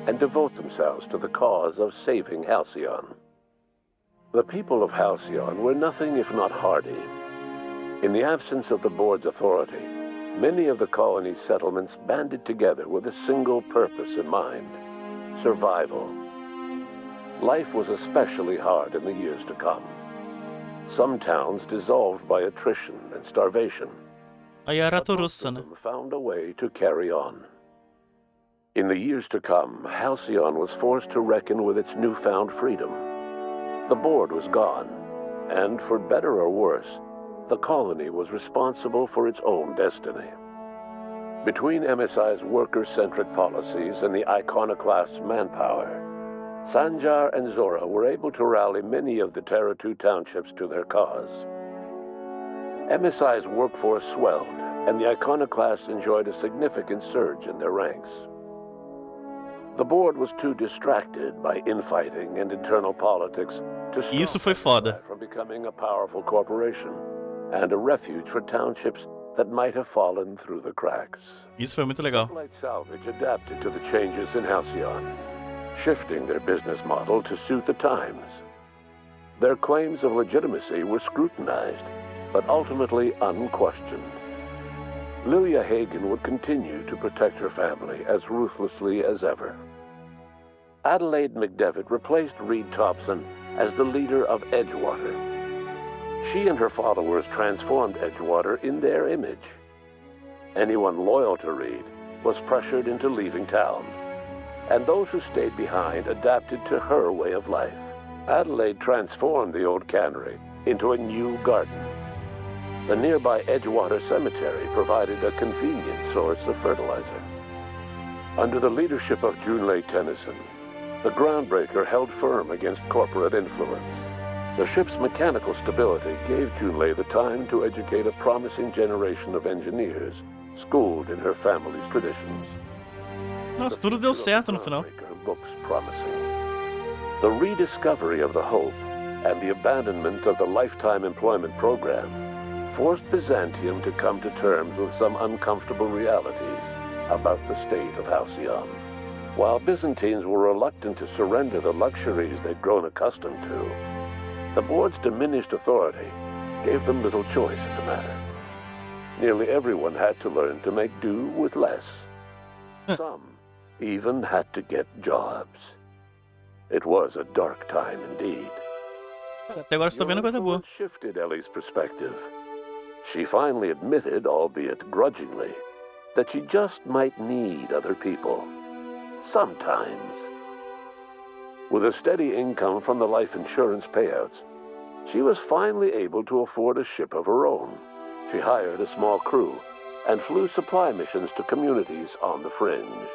and devote themselves to the cause of saving Halcyon. The people of Halcyon were nothing if not hardy. In the absence of the board's authority, many of the colony's settlements banded together with a single purpose in mind: survival. Life was especially hard in the years to come. Some towns dissolved by attrition and starvation. Aí era a Torussa, né? Found a way to carry on. In the years to come, Halcyon was forced to reckon with its newfound freedom. The board was gone, and for better or worse, the colony was responsible for its own destiny. Between MSI's worker-centric policies and the iconoclast's manpower, Sanjar and Zora were able to rally many of the Terra 2 townships to their cause. MSI's workforce swelled, and the iconoclasts enjoyed a significant surge in their ranks. The board was too distracted by infighting and internal politics to Isso foi foda. from becoming a powerful corporation and a refuge for townships that might have fallen through the cracks. Isso foi muito legal. Light Salvage adapted to the changes in Halcyon, shifting their business model to suit the times. Their claims of legitimacy were scrutinized, but ultimately unquestioned. Lilia Hagen would continue to protect her family as ruthlessly as ever. Adelaide McDevitt replaced Reed Thompson as the leader of Edgewater. She and her followers transformed Edgewater in their image. Anyone loyal to Reed was pressured into leaving town, and those who stayed behind adapted to her way of life. Adelaide transformed the old cannery into a new garden. The nearby Edgewater Cemetery provided a convenient source of fertilizer. Under the leadership of Junlei Tennyson, the groundbreaker held firm against corporate influence. The ship's mechanical stability gave Junlei the time to educate a promising generation of engineers, schooled in her family's traditions. Nossa, tudo deu certo no final. Looks promising. The rediscovery of the Hope and the abandonment of the lifetime employment program forced Byzantium to come to terms with some uncomfortable realities about the state of Halcyon. While Byzantines were reluctant to surrender the luxuries they'd grown accustomed to, the board's diminished authority gave them little choice in the matter. Nearly everyone had to learn to make do with less. Some even had to get jobs. It was a dark time indeed. Até agora estou vendo coisa boa. Shifted Ellie's perspective. She finally admitted, albeit grudgingly, that she just might need other people. Sometimes. With a steady income from the life insurance payouts, she was finally able to afford a ship of her own. She hired a small crew and flew supply missions to communities on the fringe.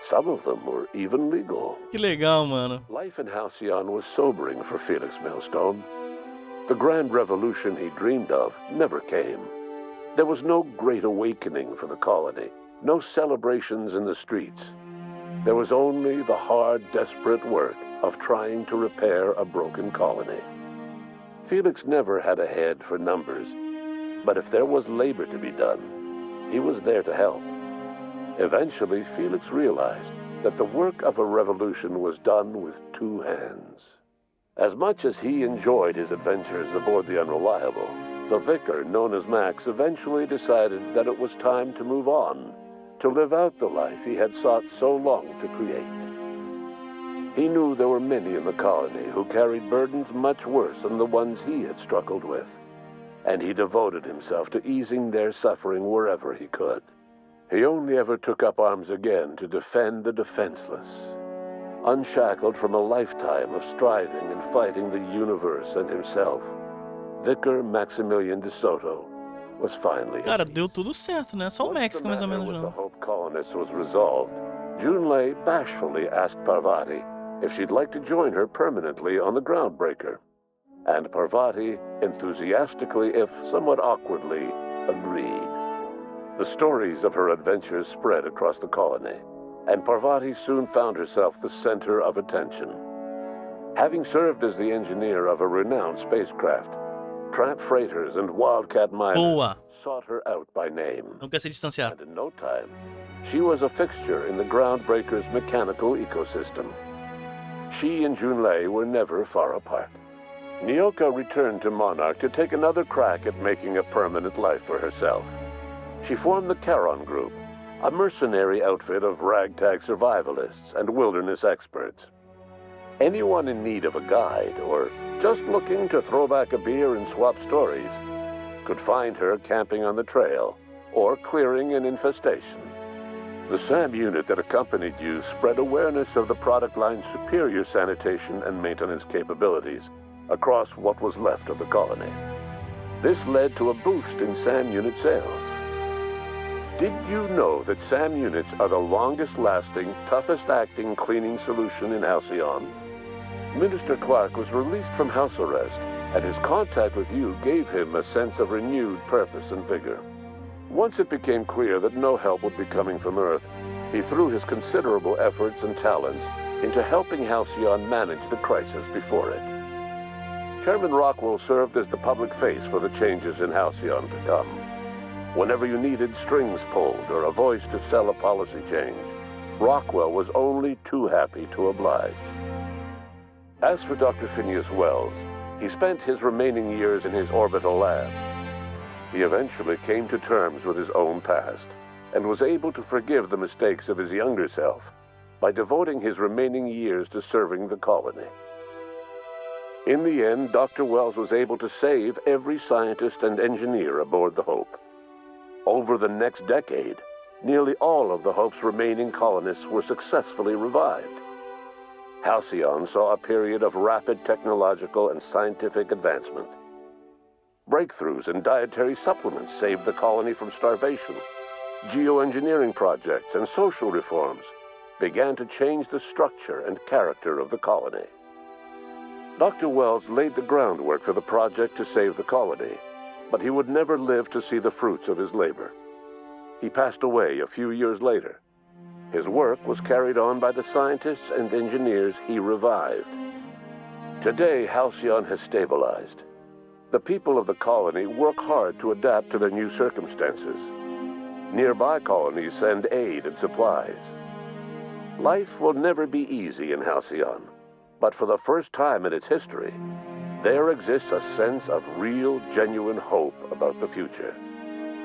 Some of them were even legal. Que legal, mano. Life in Halcyon was sobering for Felix Millstone. The grand revolution he dreamed of never came. There was no great awakening for the colony, no celebrations in the streets. There was only the hard, desperate work of trying to repair a broken colony. Felix never had a head for numbers, but if there was labor to be done, he was there to help. Eventually, Felix realized that the work of a revolution was done with two hands. As much as he enjoyed his adventures aboard the Unreliable, the vicar, known as Max, eventually decided that it was time to move on, to live out the life he had sought so long to create. He knew there were many in the colony who carried burdens much worse than the ones he had struggled with, and he devoted himself to easing their suffering wherever he could. He only ever took up arms again to defend the defenseless. Unshackled from a lifetime of striving and fighting the universe and himself, Vicar Maximilian de Soto was finally... Cara, deu tudo certo, né? Só o Max que mais ou menos não. Once the matter with the Hope colonists was resolved, Junlei bashfully asked Parvati if she'd like to join her permanently on the Groundbreaker. And Parvati, enthusiastically, if somewhat awkwardly, agreed. The stories of her adventures spread across the colony, and Parvati soon found herself the center of attention. Having served as the engineer of a renowned spacecraft, tramp freighters and wildcat miners sought her out by name. Nunca se distanciar. And in no time, she was a fixture in the Groundbreaker's mechanical ecosystem. She and Junlei were never far apart. Nyoka returned to Monarch to take another crack at making a permanent life for herself. She formed the Charon Group, a mercenary outfit of ragtag survivalists and wilderness experts. Anyone in need of a guide, or just looking to throw back a beer and swap stories, could find her camping on the trail or clearing an infestation. The SAM unit that accompanied you spread awareness of the product line's superior sanitation and maintenance capabilities across what was left of the colony. This led to a boost in SAM unit sales. Did you know that SAM units are the longest-lasting, toughest-acting cleaning solution in Halcyon? Minister Clark was released from house arrest, and his contact with you gave him a sense of renewed purpose and vigor. Once it became clear that no help would be coming from Earth, he threw his considerable efforts and talents into helping Halcyon manage the crisis before it. Chairman Rockwell served as the public face for the changes in Halcyon to come. Whenever you needed strings pulled or a voice to sell a policy change, Rockwell was only too happy to oblige. As for Dr. Phineas Wells, he spent his remaining years in his orbital lab. He eventually came to terms with his own past and was able to forgive the mistakes of his younger self by devoting his remaining years to serving the colony. In the end, Dr. Wells was able to save every scientist and engineer aboard the Hope. Over the next decade, nearly all of the Hope's remaining colonists were successfully revived. Halcyon saw a period of rapid technological and scientific advancement. Breakthroughs in dietary supplements saved the colony from starvation. Geoengineering projects and social reforms began to change the structure and character of the colony. Dr. Wells laid the groundwork for the project to save the colony, but he would never live to see the fruits of his labor. He passed away a few years later. His work was carried on by the scientists and engineers he revived. Today, Halcyon has stabilized. The people of the colony work hard to adapt to their new circumstances. Nearby colonies send aid and supplies. Life will never be easy in Halcyon, but for the first time in its history, there exists a sense of real, genuine hope about the future.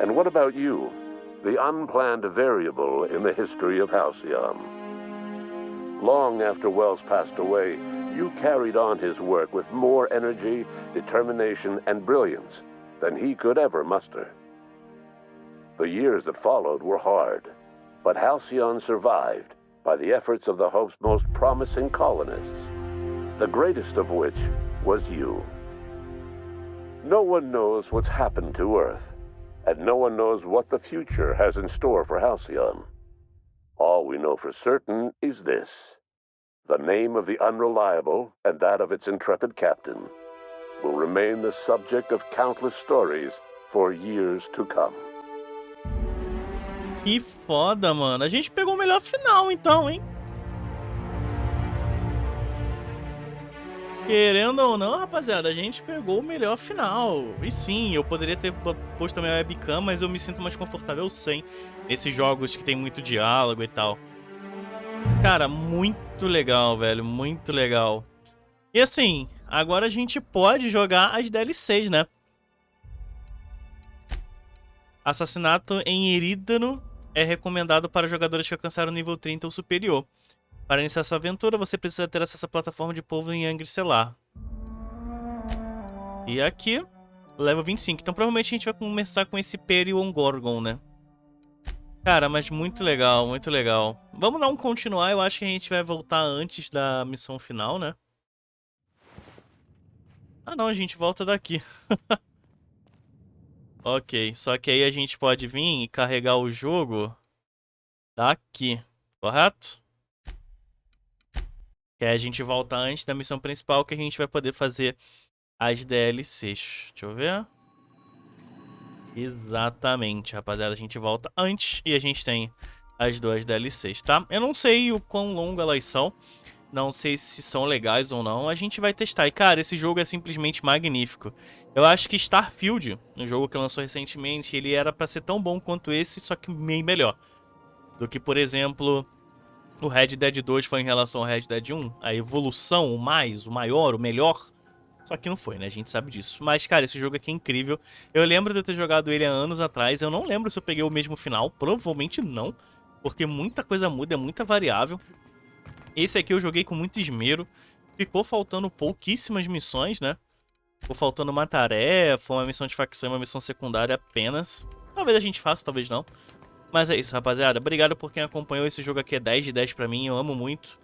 And what about you, the unplanned variable in the history of Halcyon? Long after Wells passed away, you carried on his work with more energy, determination, and brilliance than he could ever muster. The years that followed were hard, but Halcyon survived by the efforts of the Hope's most promising colonists, the greatest of which was you. No one knows what's happened to Earth, and no one knows what the future has in store for Halcyon. All we know for certain is this: the name of the Unreliable and that of its intrepid captain will remain the subject of countless stories for years to come. Que foda, mano. A gente pegou o melhor final, então, hein? Querendo ou não, rapaziada, a gente pegou o melhor final. E sim, eu poderia ter posto minha webcam, mas eu me sinto mais confortável sem esses jogos que tem muito diálogo e tal. Cara, muito legal, velho. Muito legal. E assim, agora a gente pode jogar as DLCs, né? Assassinato em Erídano é recomendado para jogadores que alcançaram o nível 30 ou superior. Para iniciar sua aventura, você precisa ter acesso à plataforma de povo em Angricelar. E aqui, level 25. Então provavelmente a gente vai começar com esse Perion Gorgon, né? Cara, mas muito legal, muito legal. Vamos dar um continuar, eu acho que a gente vai voltar antes da missão final, né? Ah não, a gente volta daqui. Ok, só que aí a gente pode vir e carregar o jogo daqui, correto? Que aí a gente volta antes da missão principal, que a gente vai poder fazer as DLCs. Deixa eu ver. Exatamente, rapaziada. A gente volta antes e a gente tem as duas DLCs, tá? Eu não sei o quão longo elas são. Não sei se são legais ou não. A gente vai testar. E, cara, esse jogo é simplesmente magnífico. Eu acho que Starfield, um jogo que lançou recentemente, ele era pra ser tão bom quanto esse, só que meio melhor. Do que, por exemplo, o Red Dead 2 foi em relação ao Red Dead 1. A evolução, o mais, o maior, o melhor. Só que não foi, né? A gente sabe disso. Mas, cara, esse jogo aqui é incrível. Eu lembro de eu ter jogado ele há anos atrás. Eu não lembro se eu peguei o mesmo final. Provavelmente não. Porque muita coisa muda, é muita variável. Esse aqui eu joguei com muito esmero. Ficou faltando pouquíssimas missões, né? Ficou faltando uma tarefa, uma missão de facção e uma missão secundária apenas. Talvez a gente faça, talvez não. Mas é isso, rapaziada. Obrigado por quem acompanhou. Esse jogo aqui é 10 de 10 pra mim. Eu amo muito.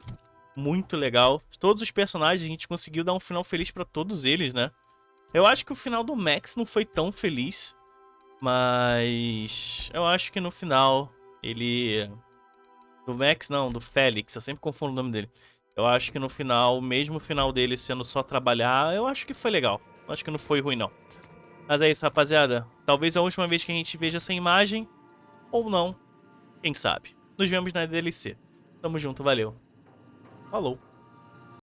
Muito legal. Todos os personagens, a gente conseguiu dar um final feliz pra todos eles, né? Eu acho que o final do Max não foi tão feliz. Mas eu acho que no final ele... Do Max não, do Félix. Eu sempre confundo o nome dele. Eu acho que no final, mesmo o final dele sendo só trabalhar, eu acho que foi legal. Eu acho que não foi ruim, não. Mas é isso, rapaziada. Talvez a última vez que a gente veja essa imagem, ou não. Quem sabe? Nos vemos na DLC. Tamo junto, valeu. Falou.